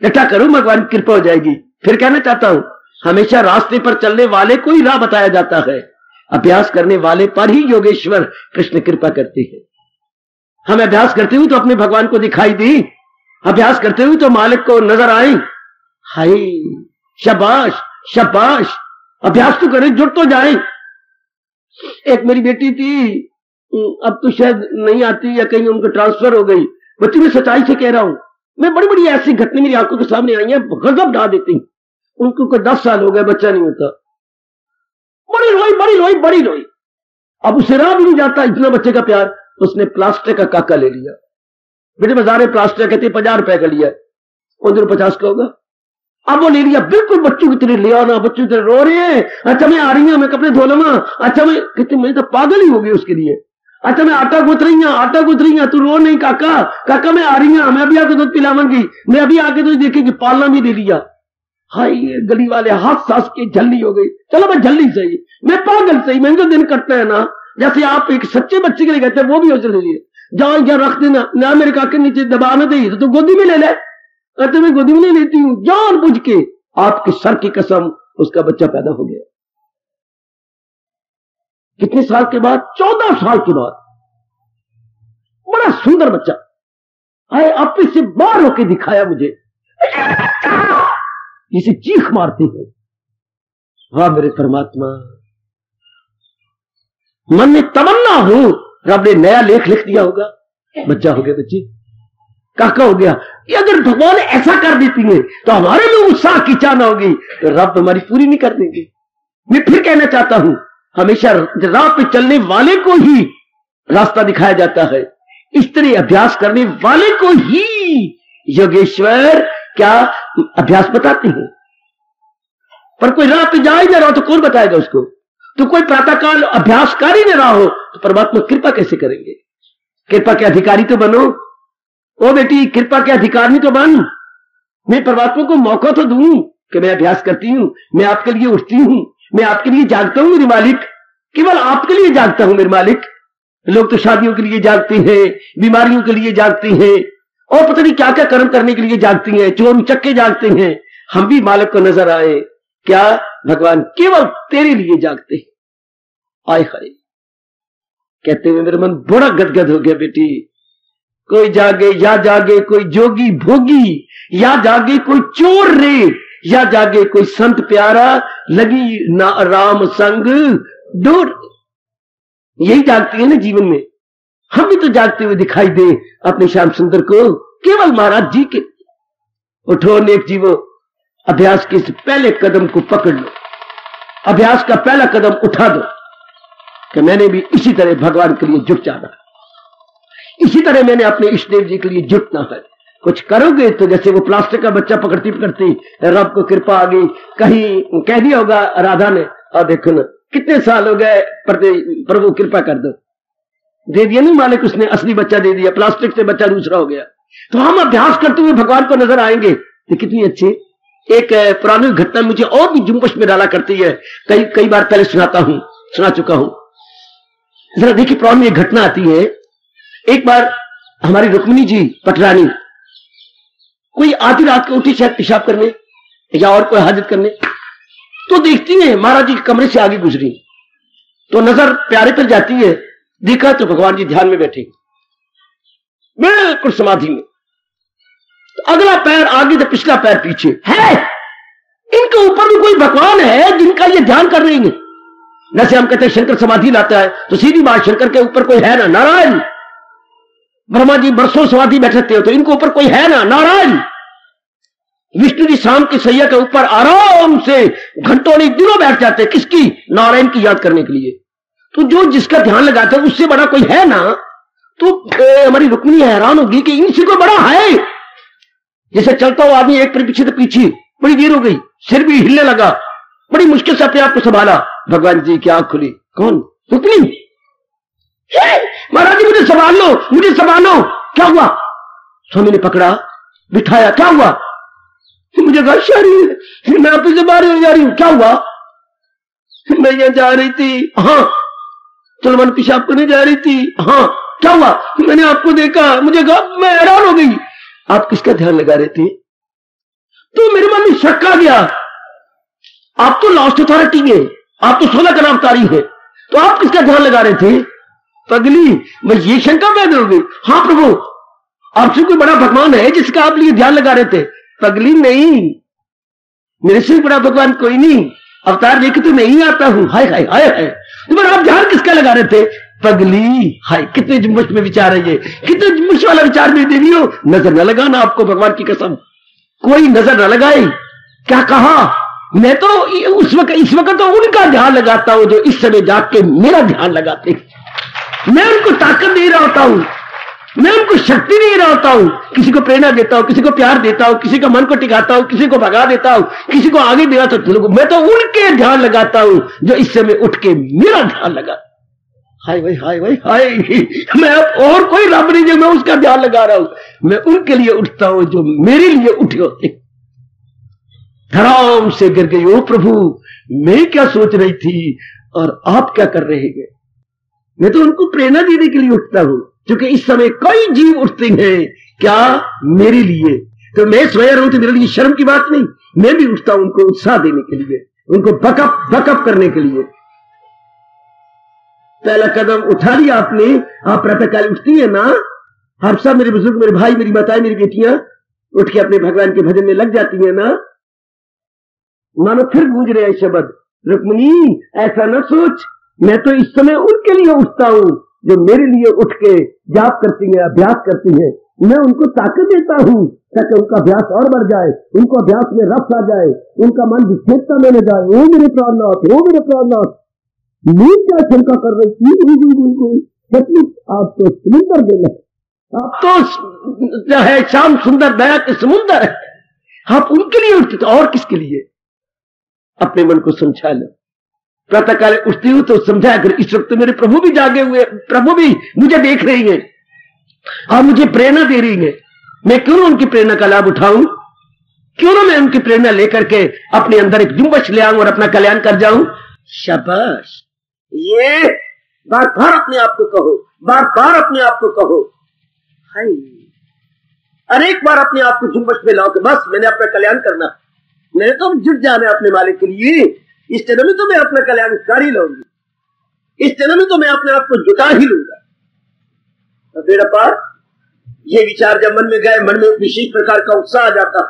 डटा करो, भगवान की कृपा हो जाएगी। फिर कहना चाहता हूं, हमेशा रास्ते पर चलने वाले को ही राह बताया जाता है, अभ्यास करने वाले पर ही योगेश्वर कृष्ण कृपा करते हैं। हम अभ्यास करते हुए तो अपने भगवान को दिखाई दी, अभ्यास करते हुए तो मालिक को नजर आए। हाय शाबाश शाबाश, अभ्यास तो करें, जुट तो जाए। एक मेरी बेटी थी, अब तो शायद नहीं आती या कहीं उनको ट्रांसफर हो गई। बच्ची मैं सच्चाई से कह रहा हूं, मैं बड़ी बड़ी ऐसी घटना मेरी आंखों के सामने आई है, गजब ढा देती। उनको कोई 10 साल हो गए, बच्चा नहीं होता, बड़ी रोई बड़ी रोई बड़ी रोई। अब उसे राह भी नहीं जाता, इतना बच्चे का प्यार। उसने प्लास्टर का काका ले लिया। बेटे बाजार में प्लास्टर कहते 50 रुपए का लिया, उधर 50 का होगा। अब वो ले लिया, बिल्कुल बच्चों की तरह ले आना, बच्चों की तरह रो रहे हैं। अच्छा मैं आ रही हूं, मैं कपड़े धो लूंगा। अच्छा मैं कहते, मैं तो पागल ही हो गई उसके लिए। अच्छा मैं आटा गूंथ रही हूं, आटा गूंथ रही हूं, तू रो नहीं काका, काका मैं आ रही हूं, मैं अभी आके दूध पिलाऊंगी, मैं अभी आके दूध देखेंगी। पालना भी दे दिया। हाय गली वाले हाथ सास के झल्ली हो गई। चलो मैं झल्ली सही, मैं पागल सही, मैं जो दिन कटता है ना, जैसे आप एक सच्चे बच्चे के लिए कहते हैं, वो भी हो चलिए जाओ यहाँ रख देना ना, मेरे काके नीचे दबा ना दे, तो गोदी में ले ले। कहते मैं गोदी में नहीं लेती हूं, जान बुझ के आपके सर की कसम उसका बच्चा पैदा हो गया। कितने साल के बाद, 14 साल के बाद, बड़ा सुंदर बच्चा। आए आप से बाहर होके दिखाया मुझे, जिसे चीख मारते हैं। वाह मेरे परमात्मा, मन में तमन्ना हो, रब ने नया लेख लिख दिया होगा, बच्चा हो गया, बच्ची काका हो गया। ये अगर भगवान ऐसा कर देती है तो हमारे में उत्साह की चाहना होगी, तो रब हमारी पूरी नहीं कर देंगे। मैं फिर कहना चाहता हूं, हमेशा राह पे चलने वाले को ही रास्ता दिखाया जाता है, इस तरह अभ्यास करने वाले को ही योगेश्वर क्या अभ्यास बताते हैं। पर कोई राह पे जा ही ना रहा तो कौन बताएगा उसको। तो कोई प्रातःकाल अभ्यासकारी न रहा हो तो परमात्मा कृपा कैसे करेंगे। कृपा के अधिकारी तो बनो, ओ बेटी कृपा के अधिकारी तो बन। मैं परमात्मा को मौका तो दूं कि मैं अभ्यास करती हूं, मैं आपके लिए उठती हूं, मैं आपके लिए जागता हूं मेरे मालिक, केवल आपके लिए जागता हूं मेरे मालिक। लोग तो शादियों के लिए जागते हैं, बीमारियों के लिए जागते हैं, और पता नहीं क्या क्या कर्म करने के लिए जागती हैं, चोर चक्के जागते हैं। हम भी मालिक को नजर आए, क्या भगवान केवल तेरे लिए जागते हैं। आय हाय, कहते हुए मेरा मन बड़ा गदगद हो गया। बेटी कोई जागे या जागे कोई जोगी भोगी, या जागे कोई चोर रे, या जागे कोई संत प्यारा, लगी ना राम संग दूर। यही जागती है ना जीवन में। हम भी तो जागते हुए दिखाई दे अपने श्याम सुंदर को, केवल महाराज जी के। उठो नेक जीवो, अभ्यास के इस पहले कदम को पकड़ लो, अभ्यास का पहला कदम उठा दो कि मैंने भी इसी तरह भगवान के लिए जुट जाना, इसी तरह मैंने अपने इष्ट देव जी के लिए जुटना है। कुछ करोगे तो जैसे वो प्लास्टिक का बच्चा पकड़ती पकड़ती रब को कृपा आ गई, कहीं कह दिया होगा राधा ने, और देखो ना कितने साल हो गए, प्रभु कृपा कर दो, दे दिया नहीं मालिक, उसने असली बच्चा दे दिया, प्लास्टिक से बच्चा दूसरा हो गया। तो हम अभ्यास करते हुए भगवान को नजर आएंगे तो कितनी अच्छी। एक पुरानी घटना मुझे और भी जुम्बश में डाला करती है, कई बार पहले सुना चुका हूं। जरा देखिए, पुरानी एक घटना आती है। एक बार हमारी रुक्मिणी जी पटरानी कोई आधी रात को उठी, शायद पेशाब करने या और कोई हाजत करने, तो देखती है महाराज जी के कमरे से आगे गुजरी, तो नजर प्यारे पर जाती है, देखा तो भगवान जी ध्यान में बैठे बिल्कुल समाधि में, तो अगला पैर आगे तो पिछला पैर पीछे है। इनके ऊपर भी कोई भगवान है जिनका ये ध्यान कर रही है। जैसे हम कहते हैं शंकर समाधि लाता है, तो सीधी बात, शंकर के ऊपर कोई है ना, नारायण। ब्रह्मा जी बरसों समाधि बैठते हो तो इनके ऊपर कोई है ना, नारायण। विष्णु जी शाम की सैया के ऊपर आराम से घंटों नहीं दिनों बैठ जाते, किसकी, नारायण की याद करने के लिए। तो जो जिसका ध्यान लगाता है उससे बड़ा कोई है ना। तो हमारी रुक्मिणी हैरान होगी कि इनसे कोई बड़ा है। जैसे चलता हुआ आदमी एक पीछे तो पीछे, बड़ी देर हो गई, सिर भी हिलने लगा, बड़ी मुश्किल से अपने आप को संभाला, भगवान जी की आंख खुली, कौन, रुक्मिणी। महाराज जी मुझे संभाल लो, मुझे संभालो, क्या हुआ। स्वामी ने पकड़ा, बिठाया, क्या हुआ। मुझे घर्ष आ रही है, मैं आप से बाहर हो जा रही हूं, क्या हुआ। मैं यहां जा रही थी, हाँ। चलो मन पेशाब करने जा रही थी, हाँ। क्या हुआ, मैंने आपको देखा, मुझे मैं हैरान हो गई। आप किसका ध्यान लगा रहे थे। तो मेरे मन में शक आ गया, आप तो लास्ट अथॉरिटी है, आप तो 16 का अवतारी है, तो आप किसका ध्यान लगा रहे थे। पगली, मैं ये शंका पैदा हो गई, हाँ प्रभु आपसे कोई बड़ा भगवान है जिसका आप लिए ध्यान लगा रहे थे। पगली नहीं, मेरे से बड़ा भगवान कोई नहीं, अवतार लेके तो नहीं आता हूं। हाय हाय हाय हाय, तो आप ध्यान किसका लगा रहे थे। पगली, हाय कितने जुम्मश में विचार है ये, कितने जुम्मश वाला विचार में देवी हो। नजर न लगाना, आपको भगवान की कसम कोई नजर न लगाए। क्या कहा, मैं तो उस वक्त इस वक्त तो उनका ध्यान लगाता हूं जो इस समय जाग के मेरा ध्यान लगाते। मैं उनको ताकत दे रहा होता हूं, मैं उनको शक्ति दे रहा होता हूं, किसी को प्रेरणा देता हूं, किसी को प्यार देता हूं, किसी का मन को टिकाता हूं, किसी को भगा देता हूं, किसी को आगे देता हूं। मैं तो उनके ध्यान लगाता हूं जो इस समय उठ के मेरा ध्यान लगा। हाय भाई हाय भाई हाय, मैं अब और कोई रब नहीं जो मैं उसका ध्यान लगा रहा हूं। मैं उनके लिए उठता हूं जो मेरे लिए उठे होते। धड़ाम से गिर गई, ओ प्रभु मैं क्या सोच रही थी और आप क्या कर रहे हैं। मैं तो उनको प्रेरणा देने के लिए उठता हूं, क्योंकि इस समय कई जीव उठते हैं क्या मेरे लिए। तो मैं स्वयं रहूं तो मेरे लिए शर्म की बात नहीं, मैं भी उठता हूं उनको उत्साह देने के लिए, उनको बकअप करने के लिए। पहला कदम उठा लिया आपने। आप प्रातःकाल उठती है ना, आप सब मेरे बुजुर्ग, मेरे भाई, मेरी माताएं, मेरी बेटियां उठ के अपने भगवान के भजन में लग जाती है ना। मानो फिर गूंज रहे शब्द, रुक्मिणी ऐसा न सोच, मैं तो इस समय उनके लिए उठता हूं जो मेरे लिए उठ के जाप करती है, अभ्यास करती है। मैं उनको ताकत देता हूं ताकि उनका अभ्यास और बढ़ जाए, उनको अभ्यास में रस आ जाए, उनका मन विक्षेपता में न जाए। ओ मेरे प्राणनाथ, ओ मेरे प्राणनाथ, मैं क्या शंका कर रही थी। सचमुच आप तो समुंदर देना, आप तो जो है श्याम सुंदर दया के समुंदर है। आप उनके लिए उठते, तो और किसके लिए। अपने मन को समझा लो। प्रातःकाल उठती हूं तो समझा कर इस वक्त मेरे प्रभु भी जागे हुए, प्रभु भी मुझे देख रही हैं और मुझे प्रेरणा दे रही है। मैं क्यों ना उनकी प्रेरणा का लाभ उठाऊं, क्यों ना मैं उनकी प्रेरणा लेकर के अपने अंदर एक जुम्बश ले आऊं और अपना कल्याण कर जाऊं। शाबाश, ये बार बार अपने आप को कहो, बार बार अपने आप को कहो। हाय, अनेक बार अपने आप को जुम्बश में लाओ कि बस मैंने अपना कल्याण करना, मैंने तो जुट जाना है अपने मालिक के लिए। इस जन्म में तो मैं अपना कल्याण कर ही लूंगी, इस जन्म में तो मैं अपने आप को जुटा ही लूंगा। तो फिर अपार ये विचार जब मन में गए, मन में विशेष प्रकार का उत्साह आ जाता,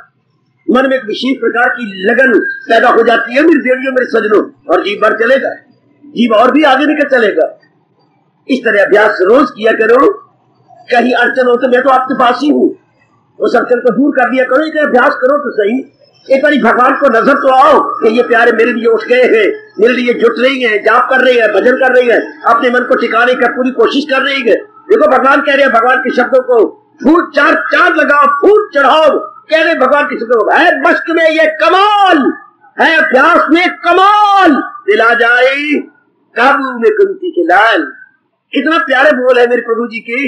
मन में एक विशेष प्रकार की लगन पैदा हो जाती है, मेरे देवियों मेरे सजनों, और जीव बढ़ चलेगा, जीव और भी आगे निकल चलेगा। इस तरह अभ्यास रोज किया करो। कहीं अड़चन हो तो मैं तो आपके पास ही हूँ, उस अड़चन को दूर कर दिया करो। एक अभ्यास करो तो सही, एक बार भगवान को नजर तो आओ कि ये प्यारे मेरे लिए उठ गए हैं, मेरे लिए जुट रही है, जाप कर रही है, भजन कर रही है, अपने मन को टिकाने का पूरी कोशिश कर रही है। देखो भगवान कह रहे हैं, भगवान के शब्दों को फूट चार लगाओ, फूट चढ़ाओ, कह रहे भगवान के शब्दों है मस्क में ये कमाल है, अभ्यास में कमाल, दिला जाए काबू में कुंती के लाल। कितना प्यारे बोल है मेरे प्रभु जी की,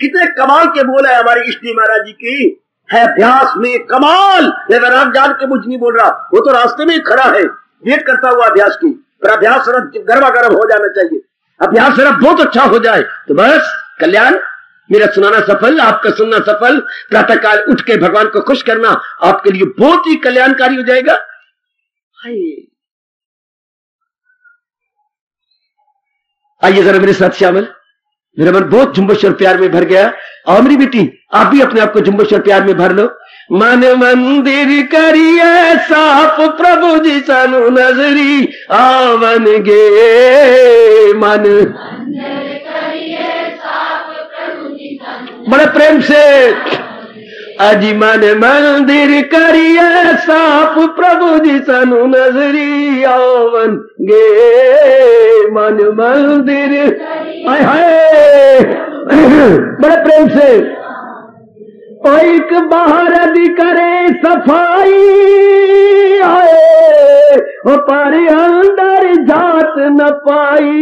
कितने कमाल के बोल है हमारे इष्टदेव महाराज जी की, है अभ्यास में कमाल। मैं राग जान के मुझ नहीं बोल रहा, वो तो रास्ते में खड़ा है वेट करता हुआ अभ्यास की, पर अभ्यास गर्मा गर्म हो जाना चाहिए। अभ्यास जरा बहुत अच्छा हो जाए तो बस कल्याण, मेरा सुनाना सफल, आपका सुनना सफल, प्रातः काल उठ के भगवान को खुश करना आपके लिए बहुत ही कल्याणकारी हो जाएगा। आइए जरा मेरे साथ शामिल। मेरा मन बहुत जुम्बश और प्यार में भर गया। और मेरी बेटी आप भी अपने आप को जुम्बश और प्यार में भर लो। मन मंदिर करिए साफ प्रभु जी सानू नजरी आवन गे, मन बड़े प्रेम से अजी मन मंदिर करिए साफ प्रभु जी सानू नजरी आवन गे, मन मंदिर हाय हाय बड़े प्रेम से। एक बाहर दी करे सफाई आए, वो पर अंदर जात न पाई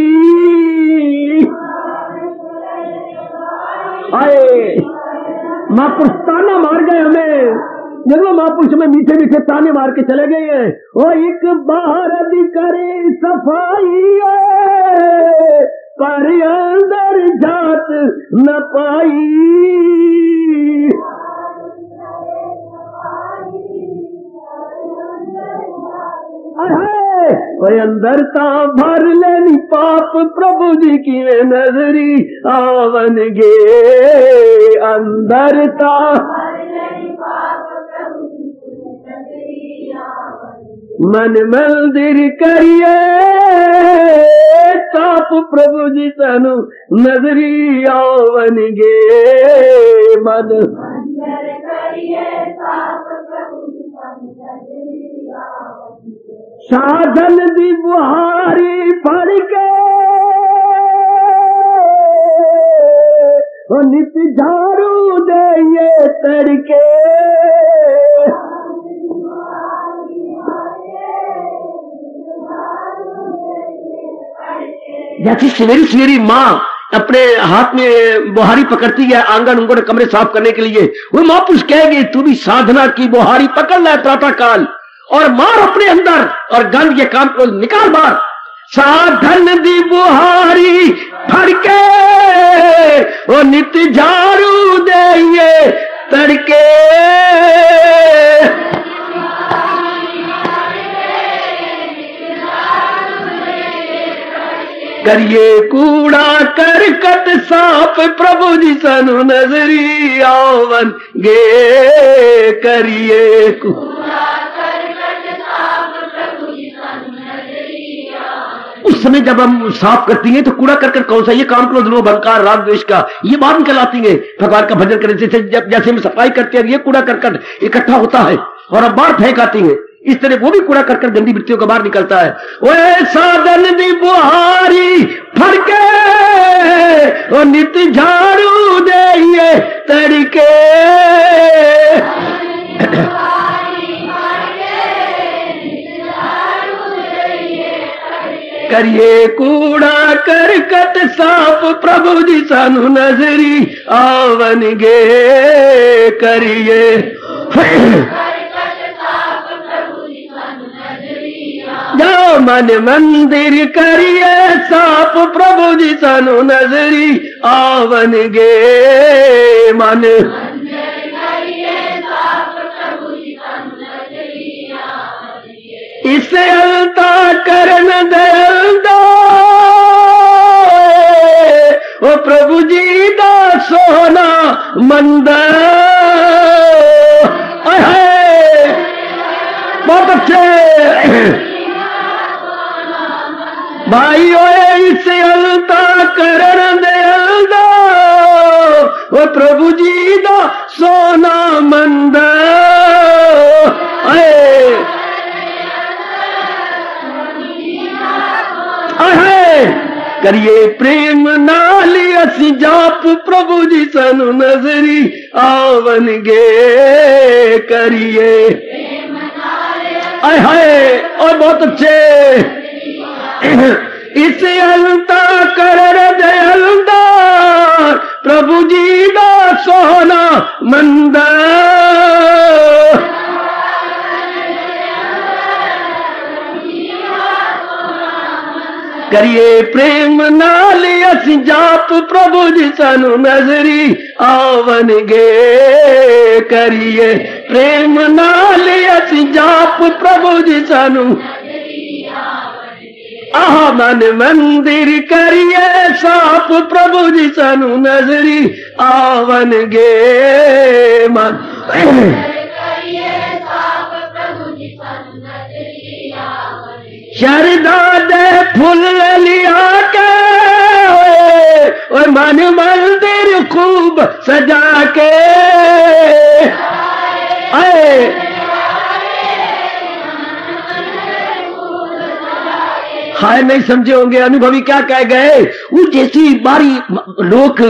आए। महापुरुष ताना मार गए हमें, जब महापुरुष में मीठे मीठे ताने मार के चले गए हैं। वो एक बाहर दी करे सफाई आए, पर अंदर जात न पाई। ओए अंदर ता भर लेनी पाप प्रभु जी की नजरी आवन गे, अंदर ता मन मंदिर करिए साफ प्रभु जी तनु नजरी आवन गे, मन मंदिर करिए साफ प्रभु जी तनु नजरी आवन गे। साधन दी बुहारी फड़ के नित झाड़ू दे तड़के, जैसी सवेरी सवेरी माँ अपने हाथ में बुहारी पकड़ती है आंगन उंगन कमरे साफ करने के लिए, वो महापुरुष कहेंगे तू भी साधना की बुहारी पकड़ ले प्रातः काल और मार अपने अंदर और गंद के काम को निकाल मार। साधन दी बुहारी फड़के वो नित झाड़ू दे तड़के, करिए कूड़ा करकट साफ प्रभु जी सनु नजरी आवन गे, करिए कूड़ा करकट साफ प्रभु जी सनु नजरी आवन। उस समय जब हम साफ करती हैं तो कूड़ा करकट कौन सा, ये काम क्रोध लोभ अहंकार राग द्वेष का, ये बाहर निकल आती है। भगवान का भजन करने से जैसे हम सफाई करते हैं ये कूड़ा करकट इकट्ठा होता है और अब बाहर फेंक आती है, इस तरह वो भी कूड़ा करकर गंदी वृत्तियों का बाहर निकलता है। ओए साधन दी बुहारी फड़के और नित झाड़ू दे तड़के, करिए कूड़ा करकट साफ प्रभु जी सानू नजरी आवन गे, करिए जो मन मंदिर करिए साफ प्रभु जी सानू नजरी आवन गे, मन मंदिर करिए साफ प्रभु जी सानू नजरी आवन गे। इसे अलता करन दयालदा ओ प्रभु जी दा सोना मंदिर बहुत अच्छे भाई ओए इसे अलता करन दे अलदा ओ प्रभु जी दा सोना मंदा करिए प्रेम नाल असी जाप प्रभु जी सानू नजरी आवनगे करिए आय हाय और बहुत अच्छे इसे अलता कर दे अलदा प्रभु जी दा सोना मंदा करिए प्रेम नाल असी जाप प्रभु जी सानू नजरी आवनगे करिए प्रेम नाल असी जाप प्रभु जी सानू आह मन मंदिर करिए साफ प्रभु जी सानू नजरी आवनगे मन शरदा दे फुल लिया के और मन मंदिर खूब सजा के हाय नहीं समझे होंगे अनुभवी क्या कह गए वो जैसी बारी लोग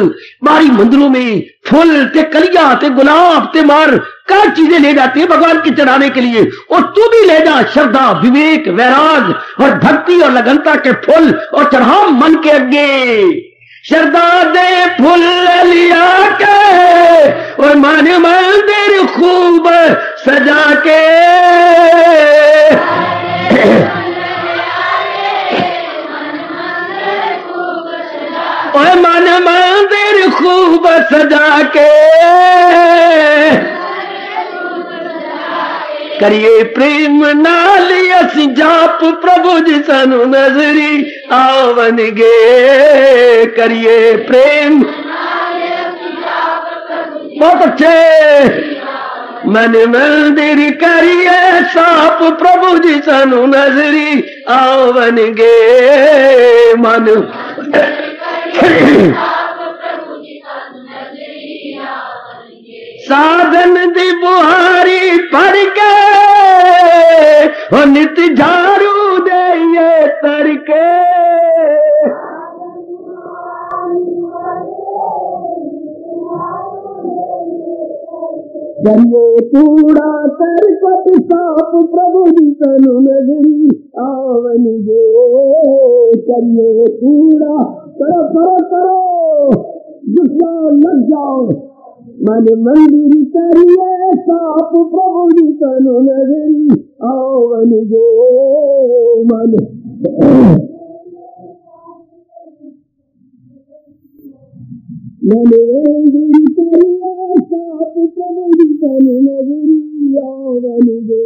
बारी मंदिरों में फूल ते कलिया ते गुलाब ते मार क्या चीजें ले जाते हैं भगवान के चढ़ाने के लिए और तू भी ले जा श्रद्धा विवेक वैराग और भक्ति और लगनता के फूल और चढ़ा मन के आगे श्रद्धा दे फूल लिया के और मन मंदिर खूब सजा के और मन मंदिर खूब सजा के करिए प्रेम नाल असी जाप प्रभु जी सानू नजरी आवनगे करिए प्रेम बहुत अच्छे मन मंदिर करिए साप प्रभु जी सानू नजरी आवनगे मन साधन दी बुहारी पड़ के और नित झाड़ू दे ये तरके करिए कूड़ा करकट साफ प्रभु जी सानू नजरी आवनगे करिए कूड़ा करो करो करो जुट जाओ लग जाओ मन मंदिर करिए साफ प्रभु जी सानू नजरी आवनगे मन मंदिर करिए साफ प्रभु जी सानू नजरी आवनगे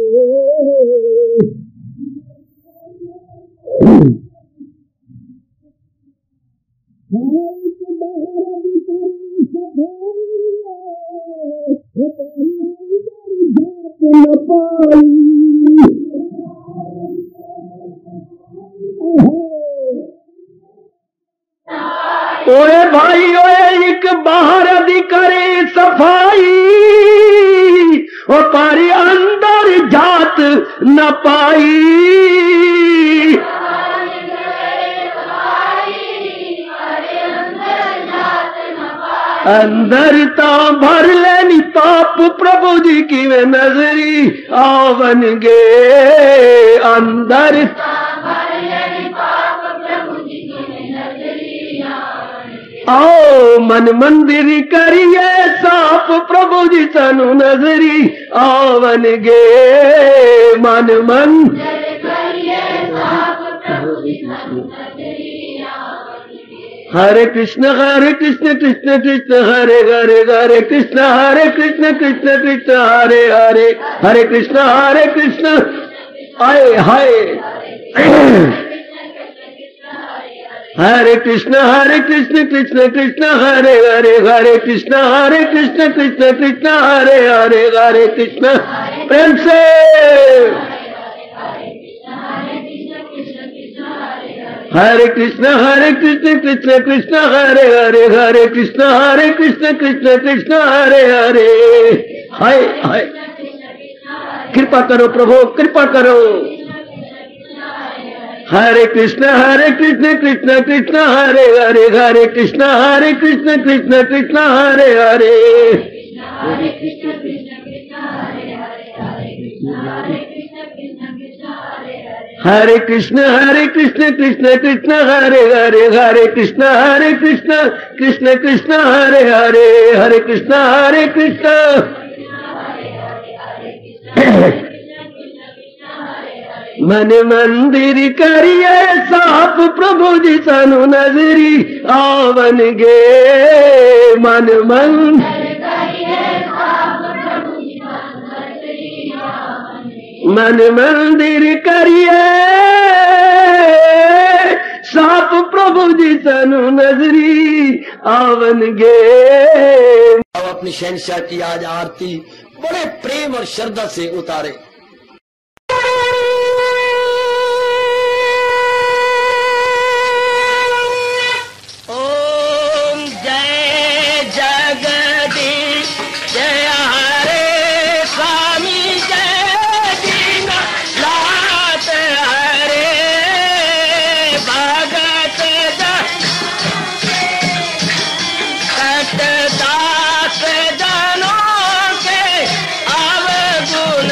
ओए भाई ओए एक बाहर दी करे सफाई और पारी अंदर जात न पाई अंदर ता भर लेनी ताप प्रभु जी की वे नजरी आवनगे अंदर आओ मन मंदिर करिए साफ प्रभु जी सानू नजरी आवनगे मन हरे कृष्ण कृष्ण कृष्ण हरे हरे हरे कृष्ण कृष्ण कृष्ण हरे हरे हरे कृष्ण आए हाय हरे कृष्ण कृष्ण कृष्ण हरे हरे हरे कृष्ण कृष्ण कृष्ण हरे हरे हरे कृष्ण प्रेम से हरे कृष्ण कृष्ण कृष्ण हरे हरे, हरे कृष्ण कृष्ण कृष्ण हरे हरे। हाय हाय, कृपा करो प्रभु, कृपा करो। हरे कृष्ण कृष्ण कृष्ण हरे हरे, हरे कृष्ण कृष्ण हरे हरे। हरे कृष्ण कृष्ण हरे हरे, हरे कृष्ण कृष्ण हरे हरे, हरे कृष्ण मन मंदिर करिए साफ, प्रभु जी सानू नजरी आवन गे। मन मंदिर करिए साफ, प्रभु जी सानू नजरी आवन गे। अब अपनी शहंशाह की आज आरती बड़े प्रेम और श्रद्धा से उतारे। दास जनों के अवगुण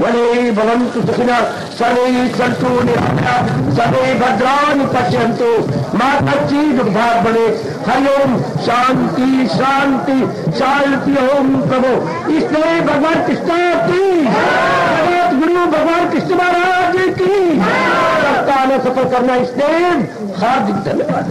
वले भवन्तु सुखिनः सर्वे सन्तु निरामयाः सर्वे भद्राणि पश्यन्तु मा कश्चित् दुर्भाग् भवेत्। हरि ओम शांति शांति शांति। ओम प्रभु इसलिए भगवान कृष्ण की जगत गुरु भगवान कृष्ण महाराज की सप्ताह सफल करना इसलिए हार्दिक धन्यवाद।